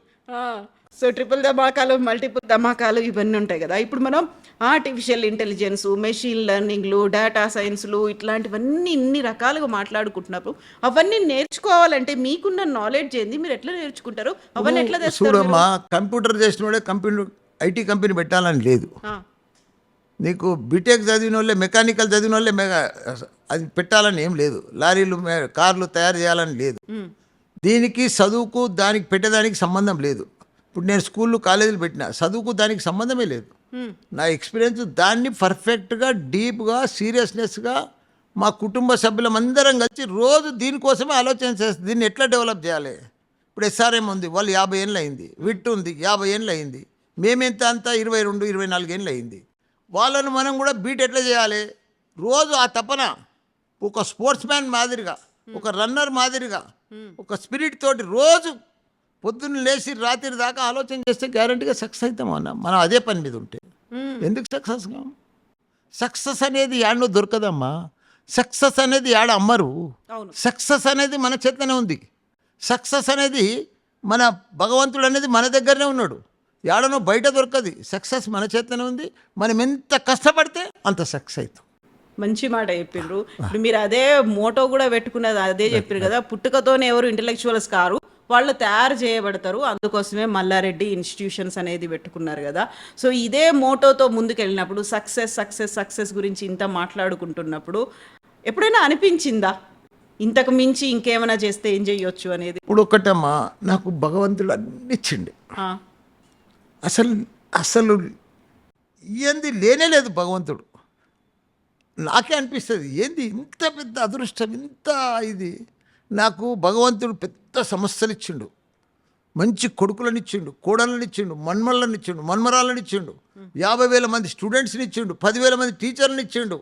సో ట్రిపుల్ ధమాకాలు, మల్టిపుల్ ధమాకాలు ఇవన్నీ ఉంటాయి కదా. ఇప్పుడు మనం ఆర్టిఫిషియల్ ఇంటెలిజెన్స్, మెషిన్ లెర్నింగ్లు, డేటా సైన్స్లు ఇట్లాంటివన్నీ ఇన్ని రకాలుగా మాట్లాడుకుంటున్నప్పుడు అవన్నీ నేర్చుకోవాలంటే మీకున్న నాలెడ్జ్ ఏంది, మీరు ఎట్లా నేర్చుకుంటారు, అవన్నీ ఎట్లా తెస్తారు? చూడమ్మా, కంప్యూటర్ చేసిన వాళ్ళే కంప్యూటర్ ఐటీ కంపెనీ పెట్టాలని లేదు. నీకు బీటెక్ చదివిన వాళ్ళే, మెకానికల్ చదివిన వాళ్ళే అది పెట్టాలని ఏం లేదు. లారీలు, కార్లు తయారు చేయాలని లేదు. దీనికి చదువుకు దానికి పెట్టేదానికి సంబంధం లేదు. ఇప్పుడు నేను స్కూళ్ళు కాలేజీలు పెట్టినా, చదువుకు దానికి సంబంధమే లేదు. నా ఎక్స్పీరియన్స్ దాన్ని పర్ఫెక్ట్గా, డీప్గా, సీరియస్నెస్గా మా కుటుంబ సభ్యులందరం కలిసి రోజు దీనికోసమే ఆలోచన చేస్తుంది. దీన్ని ఎట్లా డెవలప్ చేయాలి. ఇప్పుడు ఎస్ఆర్ఎం ఉంది, వాళ్ళు 50 ఏళ్ళు అయింది. విట్ ఉంది, 50 ఏళ్ళు అయింది. మేమెంత అంతా 22, 24 ఏళ్ళు అయింది. వాళ్ళను మనం కూడా బీట్ ఎట్లా చేయాలి. రోజు ఆ తపన ఒక స్పోర్ట్స్ మ్యాన్ మాదిరిగా, ఒక రన్నర్ మాదిరిగా, ఒక స్పిరిట్ తోటి రోజు పొద్దున్న లేచి రాత్రి దాకా ఆలోచన చేస్తే గ్యారంటీగా సక్సెస్ అవుతాం అన్న. మనం అదే పని మీద ఉంటే ఎందుకు సక్సెస్ కాం? సక్సెస్ అనేది యాడనో దొరకదమ్మా. సక్సెస్ అనేది యాడ అమ్మరు. సక్సెస్ అనేది మన చేతనే ఉంది. సక్సెస్ అనేది మన భగవంతుడు అనేది మన దగ్గరనే ఉన్నాడు. యాడనో బయట దొరకది. సక్సెస్ మన చేతనే ఉంది. మనం ఎంత కష్టపడితే అంత సక్సెస్ అవుతాం. మంచి మాట చెప్పిండ్రు. ఇప్పుడు మీరు అదే మోటో కూడా పెట్టుకున్నది అదే చెప్పారు కదా, పుట్టుకతోనే ఎవరు ఇంటెలెక్చువల్స్ కారు, వాళ్ళు తయారు చేయబడతారు. అందుకోసమే మల్లారెడ్డి ఇన్స్టిట్యూషన్స్ అనేది పెట్టుకున్నారు కదా. సో ఇదే మోటోతో ముందుకెళ్ళినప్పుడు సక్సెస్ సక్సెస్ సక్సెస్ గురించి ఇంత మాట్లాడుకుంటున్నప్పుడు ఎప్పుడైనా అనిపించిందా ఇంతకు మించి ఇంకేమైనా చేస్తే ఏం చేయొచ్చు అనేది? ఇప్పుడు ఒకటమ్మా, నాకు భగవంతుడు అన్ని ఇచ్చిండు. అసలు ఏంది లేనే లేదు భగవంతుడు. నాకే అనిపిస్తుంది ఏంది ఇంత పెద్ద అదృష్టం, ఇంత ఇది. నాకు భగవంతుడు పెద్ద సమస్యలు ఇచ్చిండు. మంచి కొడుకులను ఇచ్చిండు, కోడళ్ళని ఇచ్చిండు, మన్మళ్ళని ఇచ్చిండు, మన్మరాలను ఇచ్చిండు, 50,000 మంది స్టూడెంట్స్ని ఇచ్చిండు, 10,000 మంది టీచర్ని ఇచ్చిండు.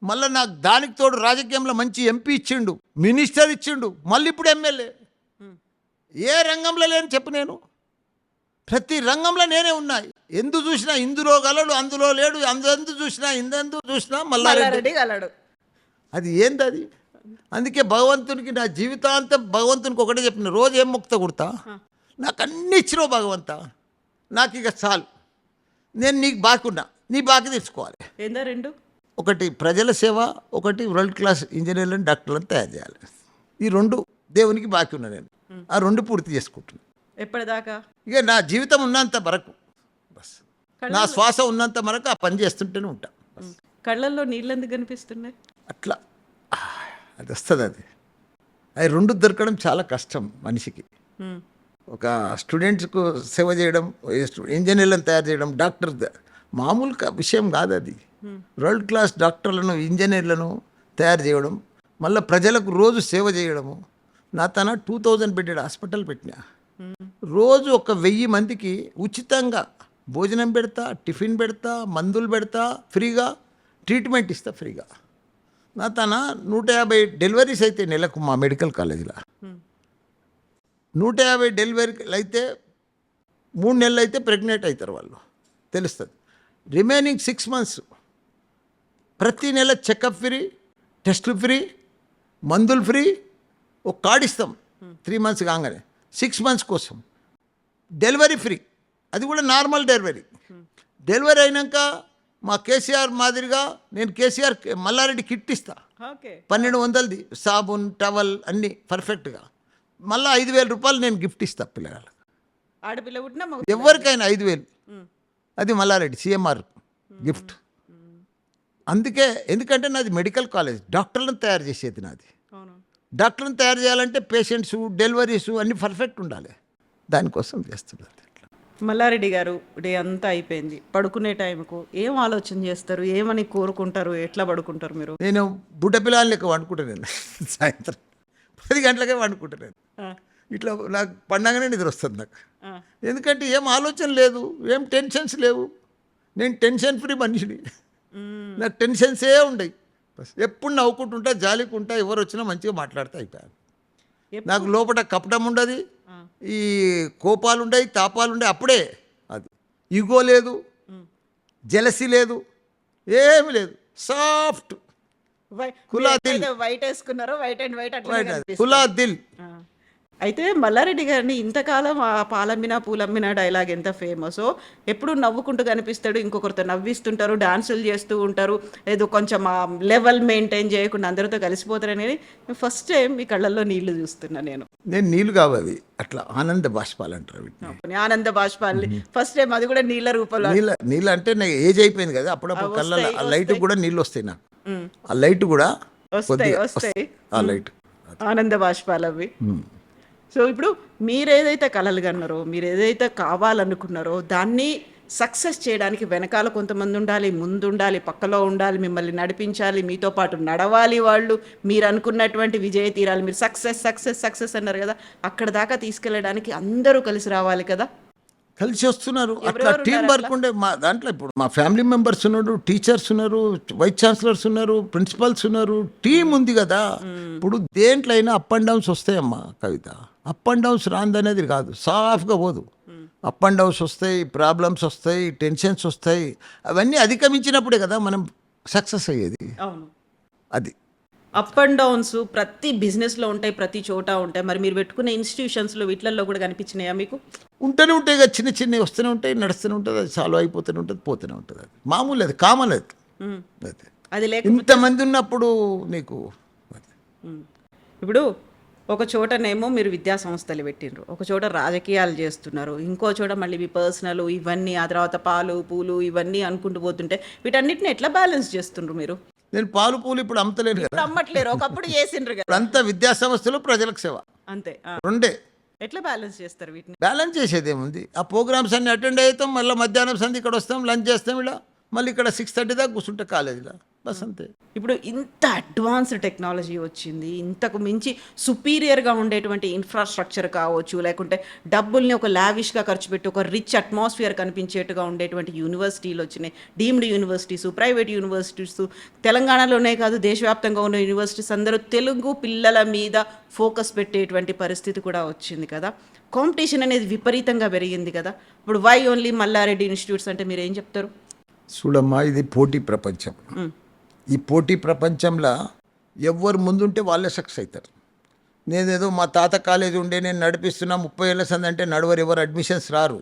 మళ్ళీ నాకు దానికి తోడు రాజకీయంలో మంచి ఎంపీ ఇచ్చిండు, మినిస్టర్ ఇచ్చిండు, మళ్ళీ ఇప్పుడు ఎమ్మెల్యే. ఏ రంగంలో లేని చెప్పు, నేను ప్రతి రంగంలో నేనే ఉన్నాయి. ఎందు చూసినా ఇందులో గలడు, అందులో లేడు, అందు చూసినా ఇందందు చూసినా మల్లారెడ్డి గలడు. అది ఏంది అది? అందుకే భగవంతునికి నా జీవితాంతం భగవంతునికి ఒకటే చెప్పిన, రోజు ఏం మొక్త కుడతా, నాకు అన్ని ఇచ్చినావు భగవంతా, నాకు ఇక చాలు, నేను నీకు బాకున్నా, నీ బాకి తీర్చుకోవాలి. ఏందా రెండు? ఒకటి ప్రజల సేవ, ఒకటి వరల్డ్ క్లాస్ ఇంజనీర్లను, డాక్టర్లను తయారు చేయాలి. ఈ 2 దేవునికి బాకి ఉన్నా. నేను ఆ 2 పూర్తి చేసుకుంటున్నాను. ఎప్పటిదాకా? ఇక నా జీవితం ఉన్నంత వరకు, బస్ నా శ్వాస ఉన్నంత వరకు ఆ పని చేస్తుంటేనే ఉంటా. కళ్ళల్లో నీళ్ళు ఎందుకు కనిపిస్తున్నాయి? అట్లా అది వస్తుంది. అది 2 దొరకడం చాలా కష్టం మనిషికి. ఒక స్టూడెంట్స్కు సేవ చేయడం, ఇంజనీర్లను తయారు చేయడం, డాక్టర్ మామూలు విషయం కాదు అది. వరల్డ్ క్లాస్ డాక్టర్లను, ఇంజనీర్లను తయారు చేయడం, మళ్ళీ ప్రజలకు రోజు సేవ చేయడము. నా తన 2000 బెడ్డెడ్ హాస్పిటల్ పెట్టినా. రోజు 1000 మందికి ఉచితంగా భోజనం పెడతా, టిఫిన్ పెడతా, మందులు పెడతా, ఫ్రీగా ట్రీట్మెంట్ ఇస్తా ఫ్రీగా. నా తన 150 డెలివరీస్ అయితే నెలకు మా మెడికల్ కాలేజీలో. 150 డెలివరీలు అయితే 3 నెలలు అయితే ప్రెగ్నెంట్ అవుతారు వాళ్ళు, తెలుస్తుంది. రిమైనింగ్ 6 months ప్రతి నెల చెకప్ ఫ్రీ, టెస్టులు ఫ్రీ, మందులు ఫ్రీ. ఒక కార్డు ఇస్తాం 3 months కాగానే, 6 months కోసం డెలివరీ ఫ్రీ. అది కూడా నార్మల్ డెలివరీ. డెలివరీ అయినాక మా కేసీఆర్ మాదిరిగా నేను కేసీఆర్ మల్లారెడ్డి కిట్ ఇస్తా. 1200ది సాబున్, టవల్ అన్నీ పర్ఫెక్ట్గా. మళ్ళీ 5,000 రూపాయలు నేను గిఫ్ట్ ఇస్తా పిల్లగాళ్ళకి. ఆడపిల్ల పుట్టినా ఎవరికైనా 5,000. అది మల్లారెడ్డి సిఎంఆర్ గిఫ్ట్. అందుకే ఎందుకంటే నాది మెడికల్ కాలేజ్, డాక్టర్లను తయారు చేసేది నాది. అవును. డాక్టర్లను తయారు చేయాలంటే పేషెంట్స్, డెలివరీస్ అన్నీ పర్ఫెక్ట్ ఉండాలి. దానికోసం చేస్తున్నారు. మల్లారెడ్డి గారు డే అంతా అయిపోయింది, పడుకునే టైంకు ఏం ఆలోచన చేస్తారు, ఏమని కోరుకుంటారు, ఎట్లా పడుకుంటారు మీరు? నేను బుడ్డ పిల్లలు లెక్క వండుకుంటాను. నేను సాయంత్రం 10 గంటలకే వండుకుంటాను. నేను ఆ, ఇట్లా నాకు పండగనే నిద్ర వస్తుంది నాకు. ఆ, ఎందుకంటే ఏం ఆలోచన లేదు, ఏం టెన్షన్స్ లేవు. నేను టెన్షన్ ఫ్రీ మనిషిని. మ్మ్. నాకు టెన్షన్సే ఉండయి. బస్ ఎప్పుడు నవ్వుకుంటుంటా, జాలికుంటా, ఎవరు వచ్చినా మంచిగా మాట్లాడుతూ అయిపోయాను. ఎప్పుడు? నాకు లోపల కపటం ఉండదు, ఆ, ఈ కోపాలు ఉండయి, తాపాలు ఉండయి. అప్పుడే అది ఈగో లేదు, మ్మ్. జెలసీ లేదు, ఏమి లేదు. సాఫ్ట్ కులా దిల్. వైట్ వేసుకున్నారో వైట్ అండ్ వైట్ అట్లా కులా దిల్. అయితే మల్లారెడ్డి గారిని ఇంతకాలం ఆ పాలమ్మిన పూలమ్మిన డైలాగ్ ఎంత ఫేమసో, ఎప్పుడు నవ్వుకుంటూ కనిపిస్తాడు, ఇంకొకరితో నవ్విస్తుంటారు, డాన్సులు చేస్తూ ఉంటారు, ఏదో కొంచెం ఆ లెవెల్ మెయింటైన్ చేయకుండా అందరితో కలిసిపోతారనేది ఫస్ట్ టైం మీ కళ్ళల్లో నీళ్లు చూస్తున్నా నేను. నేను నీళ్ళు కావాలి అట్లా ఆనంద బాష్పాలు అంటారు వీటిని. ఆనంద బాష్పాల్ని ఫస్ట్ టైం, అది కూడా నీళ్ళ రూపంలో. నీళ్ళు అంటే నాకు ఏజ్ అయిపోయింది కదా, అప్పుడప్పుడు కళ్ళ ఆ లైట్ కూడా నీళ్ళు వస్తాయి నాకు. ఉమ్, ఆ లైట్ కూడా వస్తాయి కొద్దిగా వస్తాయి ఆ లైట్. ఆనంద బాష్పాలు అవి. సో ఇప్పుడు మీరు ఏదైతే కలలు కన్నారో, మీరు ఏదైతే కావాలనుకున్నారో, దాన్ని సక్సెస్ చేయడానికి వెనకాల కొంతమంది ఉండాలి, ముందు ఉండాలి, పక్కలో ఉండాలి, మిమ్మల్ని నడిపించాలి, మీతో పాటు నడవాలి వాళ్ళు. మీరు అనుకున్నటువంటి విజయ తీరాలు, మీరు సక్సెస్ సక్సెస్ సక్సెస్ అన్నారు కదా, అక్కడ దాకా తీసుకెళ్ళడానికి అందరూ కలిసి రావాలి కదా. కలిసి వస్తున్నారు. అట్లా ఎవరెవరు టీం ఉన్నారు వర్క్ ఉండే మా దాంట్లో. ఇప్పుడు మా ఫ్యామిలీ మెంబర్స్ ఉన్నారు, టీచర్స్ ఉన్నారు, వైస్ ఛాన్సలర్స్ ఉన్నారు, ప్రిన్సిపల్స్ ఉన్నారు, టీం ఉంది కదా. ఇప్పుడు దేంట్లో అయినా అప్ అండ్ డౌన్స్ వస్తాయమ్మా కవిత. అప్ అండ్ డౌన్స్ రాందనేది కాదు, సాఫ్గా పోదు. అప్ అండ్ డౌన్స్ వస్తాయి, ప్రాబ్లమ్స్ వస్తాయి, టెన్షన్స్ వస్తాయి. అవన్నీ అధిగమించినప్పుడే కదా మనం సక్సెస్ అయ్యేది. అవును. అది అప్ అండ్ డౌన్స్ ప్రతి బిజినెస్లో ఉంటాయి, ప్రతి చోట ఉంటాయి. మరి మీరు పెట్టుకునే ఇన్స్టిట్యూషన్స్లో వీటిల్లో కూడా కనిపించినాయా మీకు? ఉంటూనే ఉంటాయి కదా, చిన్న చిన్నవి వస్తూనే ఉంటాయి, నడుస్తూనే ఉంటుంది, అది సాల్వ్ అయిపోతూనే ఉంటుంది, పోతూనే ఉంటుంది. అది మామూలు, అది కామన్. అది మ్మ్. అది అది లేక ఇంతమంది ఉన్నప్పుడు నీకు అది. ఇప్పుడు ఒక చోటనేమో మీరు విద్యా సంస్థలు పెట్టిండ్రు, ఒక చోట రాజకీయాలు చేస్తున్నారు, ఇంకో చోట మళ్ళీ మీ పర్సనల్ ఇవన్నీ, ఆ తర్వాత పాలు పూలు ఇవన్నీ అనుకుంటూ పోతుంటే వీటన్నిటిని ఎట్లా బ్యాలెన్స్ చేస్తుండ్రు మీరు? నేను పాలు పూలు ఇప్పుడు అమ్మతలేను కదా. ఇప్పుడు అమ్మట్లేరు, ఒకప్పుడు చేసిండ్రు కదా. ఇప్పుడు అంతా విద్యా సంస్థలు, ప్రజలకు సేవ, అంతే. రెండే. ఎట్లా బ్యాలెన్స్ చేస్తారు వీటిని? బ్యాలెన్స్ చేసేది ఏముంది, ఆ ప్రోగ్రామ్స్ అన్ని అటెండ్ అవుతాం, మళ్ళీ మధ్యాహ్నం సంధి ఇక్కడ వస్తాం, లంచ్ చేస్తాం, ఇలా మళ్ళీ ఇక్కడ 6:30 దాకా కూర్చుంటే కాలేజీలో, బస్ అంతే. ఇప్పుడు ఇంత అడ్వాన్స్డ్ టెక్నాలజీ వచ్చింది, ఇంతకు మించి సుపీరియర్గా ఉండేటువంటి ఇన్ఫ్రాస్ట్రక్చర్ కావచ్చు, లేకుంటే డబ్బుల్ని ఒక లావిష్గా ఖర్చు పెట్టి ఒక రిచ్ అట్మాస్ఫియర్ కనిపించేట్టుగా ఉండేటువంటి యూనివర్సిటీలు వచ్చినాయి. డీమ్డ్ యూనివర్సిటీస్, ప్రైవేట్ యూనివర్సిటీస్, తెలంగాణలోనే కాదు దేశవ్యాప్తంగా ఉన్న యూనివర్సిటీస్ అందరూ తెలుగు పిల్లల మీద ఫోకస్ పెట్టేటువంటి పరిస్థితి కూడా వచ్చింది కదా. కాంపిటీషన్ అనేది విపరీతంగా పెరిగింది కదా. ఇప్పుడు వై ఓన్లీ మల్లారెడ్డి ఇన్స్టిట్యూట్స్ అంటే మీరు ఏం చెప్తారు? చూడమ్మా, ఇది పోటీ ప్రపంచం. ఈ పోటీ ప్రపంచంలో ఎవరు ముందుంటే వాళ్ళే సక్సెస్ అవుతారు. నేనేదో మా తాత కాలేజీ ఉండే నేను నడిపిస్తున్నా 30 ఏళ్ళ సంది అంటే నడవరు, ఎవరు అడ్మిషన్స్ రారు.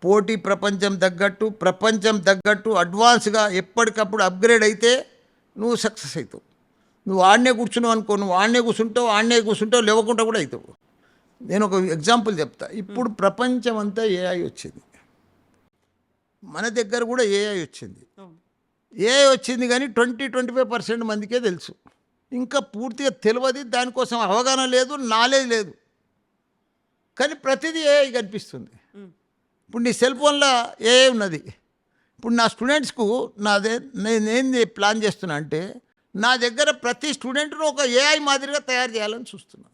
పోటీ ప్రపంచం తగ్గట్టు అడ్వాన్స్గా ఎప్పటికప్పుడు అప్గ్రేడ్ అయితే నువ్వు సక్సెస్ అవుతావు. నువ్వు ఆడనే కూర్చున్నావు అనుకో, నువ్వు ఆడనే కూర్చుంటావు, లేవకుండా కూడా అవుతావు. నేను ఒక ఎగ్జాంపుల్ చెప్తా. ఇప్పుడు ప్రపంచం అంతా ఏఐ వచ్చింది, మన దగ్గర కూడా ఏఐ వచ్చింది. ఏఐ వచ్చింది కానీ 20-25% మందికే తెలుసు, ఇంకా పూర్తిగా తెలియదు, దానికోసం అవగాహన లేదు, నాలెడ్జ్ లేదు. కానీ ప్రతిదీ ఏఐ కనిపిస్తుంది. ఇప్పుడు నీ సెల్ ఫోన్లో ఏఐ ఉన్నది. ఇప్పుడు నా స్టూడెంట్స్కు నేనేంది ప్లాన్ చేస్తున్నా అంటే, నా దగ్గర ప్రతి స్టూడెంట్ను ఒక ఏఐ మాదిరిగా తయారు చేయాలని చూస్తున్నా.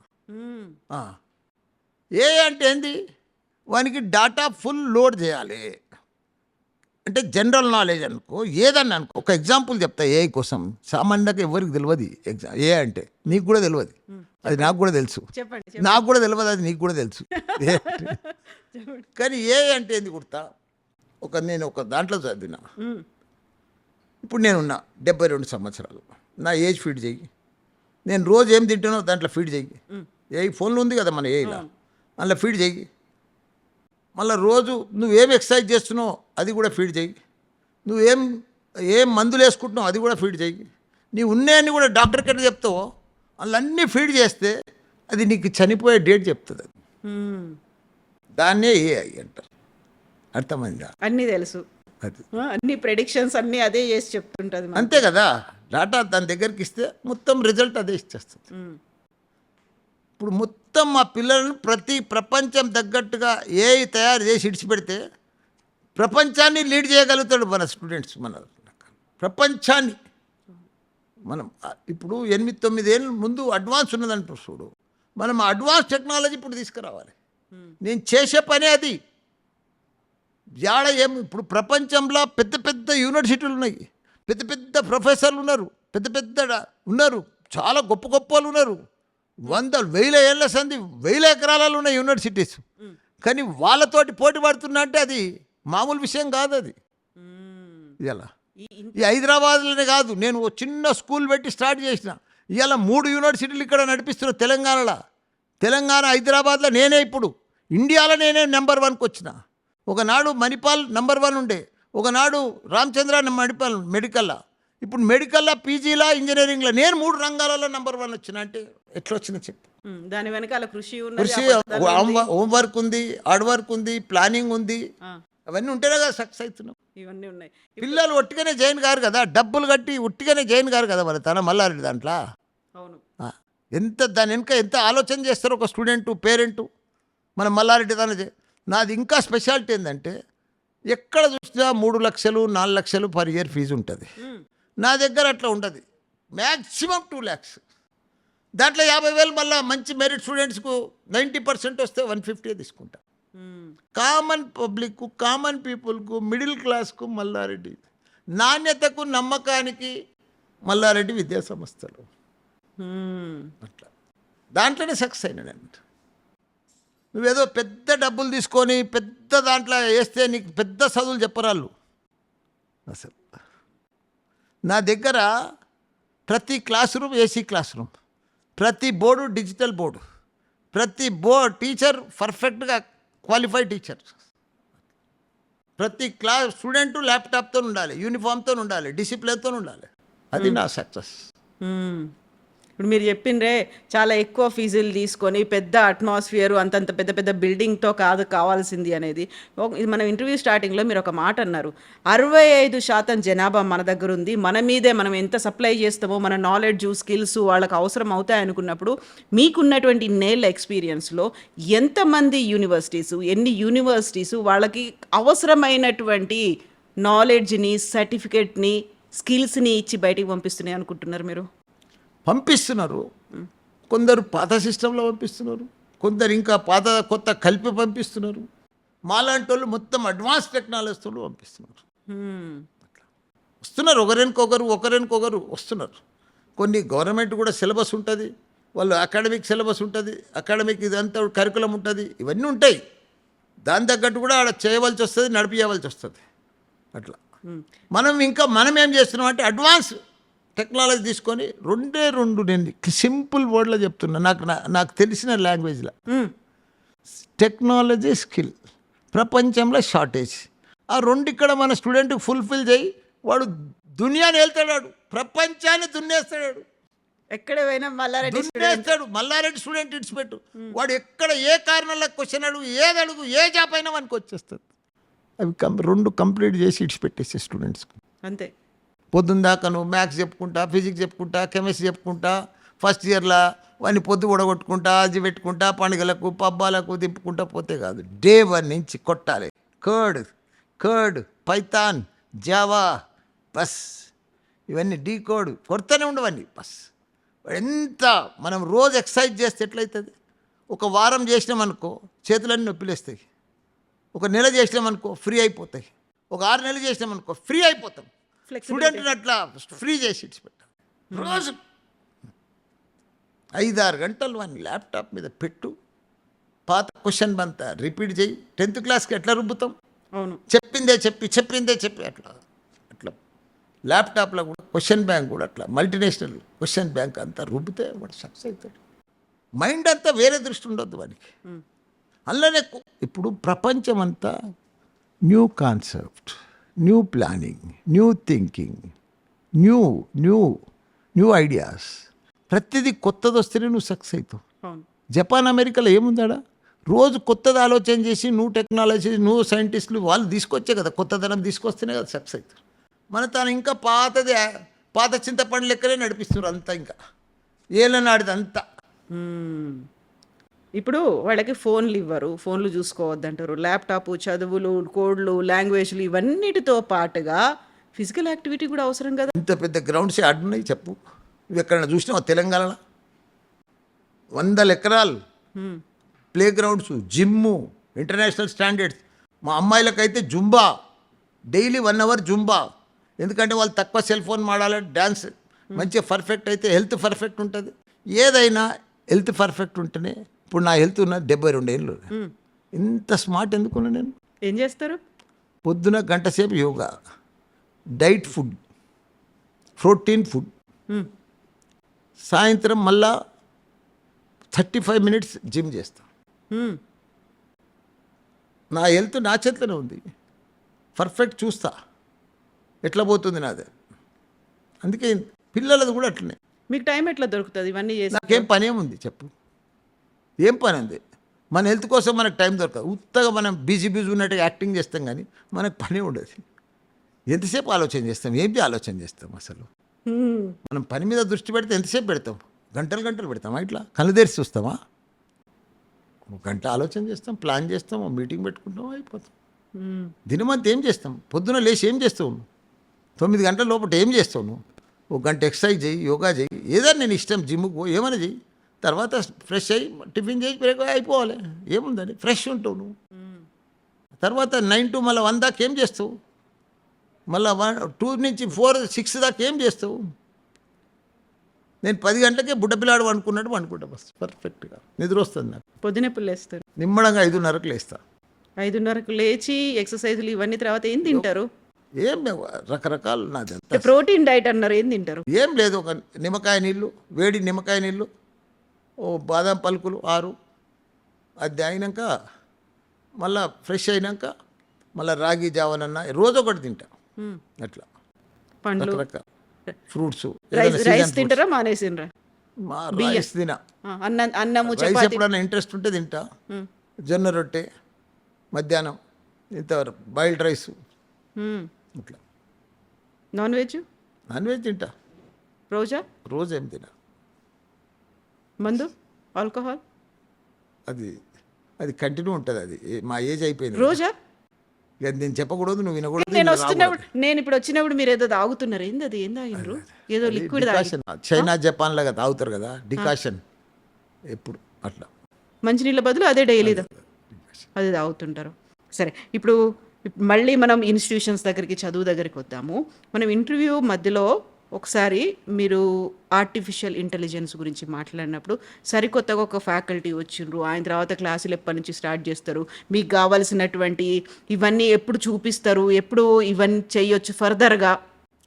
ఏఐ అంటే ఏంది, వానికి డాటా ఫుల్ లోడ్ చేయాలి. అంటే జనరల్ నాలెడ్జ్ అనుకో, ఏదన్నా అనుకో. ఒక ఎగ్జాంపుల్ చెప్తా ఏఐ కోసం. సామాన్యంగా ఎవరికి తెలియదు ఏఐ అంటే, నీకు కూడా తెలియదు, అది నాకు కూడా తెలుసు. చెప్పండి. నాకు కూడా తెలియదు, అది నీకు కూడా తెలుసు. కానీ ఏఐ అంటే ఏంది గుర్తా, నేను ఒక దాంట్లో చదివిన. ఇప్పుడు నేనున్నా 72 సంవత్సరాలు, నా ఏజ్ ఫీడ్ చెయ్యి, నేను రోజు ఏం తింటానో దాంట్లో ఫీడ్ చెయ్యి. ఏఐ ఫోన్లో ఉంది కదా మన ఏఐలో, అందులో ఫీడ్ చెయ్యి. మళ్ళీ రోజు నువ్వేం ఎక్సర్సైజ్ చేస్తున్నావు అది కూడా ఫీడ్ చెయ్యి. ఏం మందులు వేసుకుంటున్నావు అది కూడా ఫీడ్ చెయ్యి. నీ ఉన్నాయని కూడా డాక్టర్కి ఎట్లా చెప్తావో అన్నీ ఫీడ్ చేస్తే అది నీకు చనిపోయే డేట్ చెప్తుంది. అది దాన్నే ఏఐ అంటారు. అర్థమైందా? అన్నీ తెలుసు. అది అన్ని ప్రెడిక్షన్స్ అన్నీ అదే చేసి చెప్తుంటుంది మనకి. అంతే కదా, డాటా దాని దగ్గరికి ఇస్తే మొత్తం రిజల్ట్ అదే ఇచ్చేస్తుంది. ఇప్పుడు మొత్తం మా పిల్లలను ప్రతి ప్రపంచం తగ్గట్టుగా ఏ తయారు చేసి ఇడిచిపెడితే ప్రపంచాన్ని లీడ్ చేయగలుగుతాడు మన స్టూడెంట్స్. మన ప్రపంచాన్ని మనం ఇప్పుడు 8-9 ఏళ్ళ ముందు అడ్వాన్స్ ఉన్నదంటారు చూడు, మనం అడ్వాన్స్ టెక్నాలజీ ఇప్పుడు తీసుకురావాలి. నేను చేసే పనే అది. ఇప్పుడు ప్రపంచంలో పెద్ద పెద్ద యూనివర్సిటీలు ఉన్నాయి, పెద్ద పెద్ద ప్రొఫెసర్లు ఉన్నారు, పెద్ద పెద్ద ఉన్నారు, చాలా గొప్ప గొప్ప వాళ్ళు ఉన్నారు. 100,000 ఏళ్ళ సంది 1000 ఎకరాలలో ఉన్న యూనివర్సిటీస్. కానీ వాళ్ళతోటి పోటీ పడుతున్నా అంటే అది మామూలు విషయం కాదు. అది ఇలా ఈ హైదరాబాద్లోనే కాదు, నేను ఓ చిన్న స్కూల్ పెట్టి స్టార్ట్ చేసిన. ఇవాళ 3 యూనివర్సిటీలు ఇక్కడ నడిపిస్తున్న తెలంగాణలో. తెలంగాణ హైదరాబాద్లో నేనే ఇప్పుడు ఇండియాలో నేనే నెంబర్ 1కి వచ్చిన. ఒకనాడు మణిపాల్ నెంబర్ 1 ఉండే, ఒకనాడు రామచంద్ర మణిపాల్ మెడికల్లో, ఇప్పుడు మెడికల్లో, పీజీలో, ఇంజనీరింగ్లో నేను 3 రంగాలలో నెంబర్ 1 వచ్చిన. అంటే ఎట్లా వచ్చిన చెప్పు. దాని వెనకాల కృషి కృషి, హోంవర్క్ ఉంది, హార్డ్ వర్క్ ఉంది, ప్లానింగ్ ఉంది, అవన్నీ ఉంటేనే కదా సక్సెస్ అవుతున్నాం. ఇవన్నీ ఉన్నాయి. పిల్లలు ఒట్టిగానే జాయిన్ కారు కదా, డబ్బులు కట్టి ఒట్టిగానే జాయిన్ కారు కదా మరి తన మల్లారెడ్డి దాంట్లో. అవును. ఎంత దాని వెనుక ఎంత ఆలోచన చేస్తారు ఒక స్టూడెంటు, పేరెంటు. మన మల్లారెడ్డి దాని నాది ఇంకా స్పెషాలిటీ ఏంటంటే ఎక్కడ చూసినా 3 లక్షలు 4 లక్షలు పర్ ఇయర్ ఫీజు ఉంటుంది. నా దగ్గర అట్లా ఉండదు. Maximum 2 lakhs. దాంట్లో 50,000 మళ్ళీ మంచి మెరిట్ స్టూడెంట్స్కు 90% వస్తే 150 తీసుకుంటా. కామన్ పబ్లిక్కు, కామన్ పీపుల్కు, మిడిల్ క్లాస్కు మల్లారెడ్డి, నాణ్యతకు నమ్మకానికి మల్లారెడ్డి విద్యా సంస్థలు. అట్లా దాంట్లోనే సక్సెస్ అయినా నేను. నువ్వేదో పెద్ద డబ్బులు తీసుకొని పెద్ద దాంట్లో వేస్తే నీకు పెద్ద చదువులు చెప్పరాళ్ళు. అసలు నా దగ్గర ప్రతి class room AC class room, ప్రతి బోర్డు డిజిటల్ బోర్డు, ప్రతి టీచర్ పర్ఫెక్ట్గా క్వాలిఫైడ్ టీచర్, ప్రతి క్లాస్ స్టూడెంటు ల్యాప్టాప్తో ఉండాలి, యూనిఫామ్తో ఉండాలి, డిసిప్లిన్తో ఉండాలి. అది నా సక్సెస్. ఇప్పుడు మీరు చెప్పిండ్రే చాలా ఎక్కువ ఫీజులు తీసుకొని పెద్ద అట్మాస్ఫియర్ అంతంత పెద్ద పెద్ద బిల్డింగ్తో కావాల్సింది అనేది. ఇది మనం ఇంటర్వ్యూ స్టార్టింగ్లో మీరు ఒక మాట అన్నారు, 65% జనాభా మన దగ్గర ఉంది, మన మీదే మనం ఎంత సప్లై చేస్తామో మన నాలెడ్జ్, స్కిల్స్ వాళ్ళకి అవసరం అవుతాయి అనుకున్నప్పుడు మీకున్నటువంటి నేళ్ళ ఎక్స్పీరియన్స్లో ఎంతమంది ఎన్ని యూనివర్సిటీస్ వాళ్ళకి అవసరమైనటువంటి నాలెడ్జ్ని, సర్టిఫికేట్ని, స్కిల్స్ని ఇచ్చి బయటికి పంపిస్తున్నాయి అనుకుంటున్నారు మీరు? పంపిస్తున్నారు. కొందరు పాత సిస్టంలో పంపిస్తున్నారు, కొందరు ఇంకా పాత కొత్త కలిపి పంపిస్తున్నారు. మాలాంటి వాళ్ళు మొత్తం అడ్వాన్స్ టెక్నాలజీతో పంపిస్తున్నారు. వస్తున్నారు ఒకరికొకరు వస్తున్నారు. కొన్ని గవర్నమెంట్ కూడా సిలబస్ ఉంటుంది, వాళ్ళు అకాడమిక్ సిలబస్ ఉంటుంది, అకాడమిక్ ఇదంతా కరికులం ఉంటుంది, ఇవన్నీ ఉంటాయి. దాని తగ్గట్టు కూడా ఆడ చేయవలసి వస్తుంది, నడిపించవలసి వస్తుంది. అట్లా మనం ఏం చేస్తున్నాం అంటే అడ్వాన్స్ టెక్నాలజీ తీసుకొని 2 నేను సింపుల్ వర్డ్లో చెప్తున్నా, నాకు తెలిసిన లాంగ్వేజ్లో. టెక్నాలజీ, స్కిల్ ప్రపంచంలో షార్టేజ్. ఆ 2 ఇక్కడ మన స్టూడెంట్కి ఫుల్ఫిల్ చేయి, వాడు దునియాని వెళ్తాడు, ప్రపంచాన్ని దున్నేస్తాడు. ఎక్కడ పోయినా మల్లారెడ్డి స్టూడెంట్ ఇడిచిపెట్టు, వాడు ఎక్కడ ఏ కారణంలో క్వశ్చన్ అడుగు, ఏది అడుగు, ఏ జాబ్ అయినా మనకు వచ్చేస్తుంది. అవి 2 కంప్లీట్ చేసి ఇడిచిపెట్టేసే స్టూడెంట్స్కి. అంతే. పొద్దున్న దాకా నువ్వు మ్యాథ్స్ చెప్పుకుంటా, ఫిజిక్స్ చెప్పుకుంటా, కెమిస్ట్రీ చెప్పుకుంటా, ఫస్ట్ ఇయర్లో వాడిని పొద్దు ఉడగొట్టుకుంటా, అది పెట్టుకుంటా, పండుగలకు పబ్బాలకు దింపుకుంటా పోతే కాదు. డే 1 నుంచి కొట్టాలి. కర్డ్, పైథాన్, జావా, బస్, ఇవన్నీ డీకోడ్ కొడుతూనే ఉండవన్నీ. బస్ ఎంత మనం రోజు ఎక్సర్సైజ్ చేస్తే ఎట్లయితుంది? ఒక వారం చేసినామనుకో చేతులన్నీ నొప్పిలేస్తాయి, ఒక నెల చేసినామనుకో ఫ్రీ అయిపోతాయి, ఒక 6 నెలలు చేసినామనుకో ఫ్రీ అయిపోతాం. స్టూడెంట్ని అట్లా ఫ్రీ చేసి ఇచ్చిపెట్టాలి. రోజు 5-6 గంటలు వాడిని ల్యాప్టాప్ మీద పెట్టు, పాత క్వశ్చన్ అంతా రిపీట్ చేయి. 10th క్లాస్కి ఎట్లా రుబ్బుతాం? అవును, చెప్పిందే చెప్పి అట్లా ల్యాప్టాప్లో కూడా క్వశ్చన్ బ్యాంక్ కూడా అట్లా మల్టీనేషనల్ క్వశ్చన్ బ్యాంక్ అంతా రుబ్బితే వాడు సక్సెస్ అవుతాడు. మైండ్ అంతా వేరే దృష్టి ఉండొద్దు వాడికి. అందులోనే ఇప్పుడు ప్రపంచం అంతా new concept, new planning, new thinking, new ideas. ప్రతిదీ కొత్తది వస్తేనే నువ్వు సక్సెస్ అవుతావు. జపాన్, అమెరికాలో ఏముందాడా రోజు కొత్తది ఆలోచన చేసి నువ్వు టెక్నాలజీ నువ్వు సైంటిస్టులు వాళ్ళు తీసుకొచ్చే కదా కొత్తదనం తీసుకొస్తేనే కదా సక్సెస్ అవుతారు. మన తాను ఇంకా పాత చింతపండు లెక్కనే నడిపిస్తున్నారు అంతా, ఇంకా ఏళ్ళనాడిది అంతా. ఇప్పుడు వాళ్ళకి ఫోన్లు ఇవ్వరు, ఫోన్లు చూసుకోవద్దంటారు, ల్యాప్టాప్, చదువులు, కోడ్లు, లాంగ్వేజ్లు ఇవన్నిటితో పాటుగా ఫిజికల్ యాక్టివిటీ కూడా అవసరం కదా. ఇంత పెద్ద గ్రౌండ్స్ ఆడున్నాయి చెప్పు, నువ్వు ఎక్కడైనా చూసినావా తెలంగాణలో? 100 ఎకరాలు play grounds, gym, international standards. మా అమ్మాయిలకైతే జుంబా, డైలీ 1 అవర్ జుంబా. ఎందుకంటే వాళ్ళు తక్కువ సెల్ ఫోన్ వాడాలి, డ్యాన్స్ మంచిగా పర్ఫెక్ట్ అయితే హెల్త్ పర్ఫెక్ట్ ఉంటుంది. ఏదైనా హెల్త్ పర్ఫెక్ట్ ఉంటేనే. ఇప్పుడు నా హెల్త్ ఉన్న 72 ఏళ్ళు. ఇంత స్మార్ట్ ఎందుకున్నా నేను? ఏం చేస్తారు? పొద్దున గంట సేపు yoga, diet food, protein food, సాయంత్రం మళ్ళా 35 మినిట్స్ జిమ్ చేస్తా. నా హెల్త్ నా చేతిలోనే ఉంది, పర్ఫెక్ట్ చూస్తా ఎట్లా పోతుంది నాదే. అందుకే పిల్లలది కూడా అట్లనే. మీకు టైం ఎట్లా దొరుకుతుంది ఇవన్నీ చేసి? నాకేం పని ఏముంది చెప్పు, ఏం పని ఉంది? మన హెల్త్ కోసం మనకు టైం దొరకదు. ఉత్తగా మనం బిజీ ఉన్నట్టుగా యాక్టింగ్ చేస్తాం, కానీ మనకు పని ఉండదు. ఎంతసేపు ఆలోచన చేస్తాం, ఏంటి ఆలోచన చేస్తాం అసలు? మనం పని మీద దృష్టి పెడితే ఎంతసేపు పెడతాం? గంటలు పెడతామా? ఇట్లా కళ్ళు తెరిచి చూస్తామా? 1 గంట ఆలోచన చేస్తాం, ప్లాన్ చేస్తాం, మీటింగ్ పెట్టుకుంటాం, అయిపోతాం. దినమంతా ఏం చేస్తాం? పొద్దున లేచి ఏం చేస్తావు నువ్వు? 9 గంటల లోపల ఏం చేస్తావు నువ్వు? 1 గంట ఎక్సర్సైజ్ చేయి, యోగా చేయి, ఏదైనా నేను ఇష్టం, జిమ్కి పో, ఏమైనా చెయ్యి. తర్వాత ఫ్రెష్ అయ్యి టిఫిన్ చేసి బ్రేక్ అయిపోవాలి. ఏముందని ఫ్రెష్ ఉంటావు నువ్వు. తర్వాత 9 to మళ్ళీ 1 దాకా ఏం చేస్తావు? మళ్ళీ 2 నుంచి 4, 6 దాకా ఏం చేస్తావు? నేను 10 గంటలకే బుడ్డపిల్లాడు అనుకున్నట్టు అనుకుంటా, బస్ పర్ఫెక్ట్గా నిద్ర వస్తుంది నాకు. పొద్దునెప్పుడు లేస్తారు? నిమ్మడంగా 5:30కు లేస్తా. 5:30కు లేచి ఎక్సర్సైజులు ఇవన్నీ తర్వాత ఏం తింటారు? ఏం రకరకాలు నాదంతా. ప్రోటీన్ డైట్ అన్నారు, ఏం తింటారు? ఏం లేదు, ఒక నిమ్మకాయ నీళ్ళు, వేడి నిమ్మకాయ నీళ్ళు, ఓ బాదం పలుకులు 6, అది అయినాక మళ్ళీ ఫ్రెష్ అయినాక మళ్ళీ రాగి జావనన్నా రోజు ఒకటి తింటా. అట్లా పండ్లు, రకరకాల ఫ్రూట్స్. రైస్ తింటారా? మానేసిండ్రా? రైస్ తినా, అన్నము, రైస్ చపాతీ. ఎప్పుడన్నా ఇంట్రెస్ట్ ఉంటే తింటా. జొన్న రొట్టె మధ్యాహ్నం, ఇంతవరకు బాయిల్డ్ రైస్. ఇట్లా నాన్ వెజ్ తింటా. రోజు ఏం తినా. మందు, ఆల్కహాల్ అది కంటిన్యూ ఉంటుంది. అది మా ఏజ్ అయిపోయింది. రోజా? ఇక నేను చెప్పకూడదు, నువ్వు వినకూడదు. నేను ఇప్పుడు వచ్చినప్పుడు మీరు ఏదో తాగుతున్నారు, ఏంది అది? ఏం తాగినరు? ఏదో లిక్విడ్ డికాషన్, చైనా జపాన్ లాగా తాగుతారు కదా డికాషన్, ఎప్పుడు అట్లా మంచినీళ్ళ బదులు అదే డైలీ అది తాగుతుంటారు. సరే, ఇప్పుడు మళ్ళీ మనం ఇన్స్టిట్యూషన్స్ దగ్గరికి, చదువు దగ్గరికి వద్దాము. మనం ఇంటర్వ్యూ మధ్యలో ఒకసారి మీరు ఆర్టిఫిషియల్ ఇంటెలిజెన్స్ గురించి మాట్లాడినప్పుడు సరికొత్తగా ఒక ఫ్యాకల్టీ వచ్చిండ్రు, ఆయన తర్వాత క్లాసులు ఎప్పటి నుంచి స్టార్ట్ చేస్తారు, మీకు కావాల్సినటువంటి ఇవన్నీ ఎప్పుడు చూపిస్తారు, ఎప్పుడు ఇవన్నీ చేయొచ్చు ఫర్దర్గా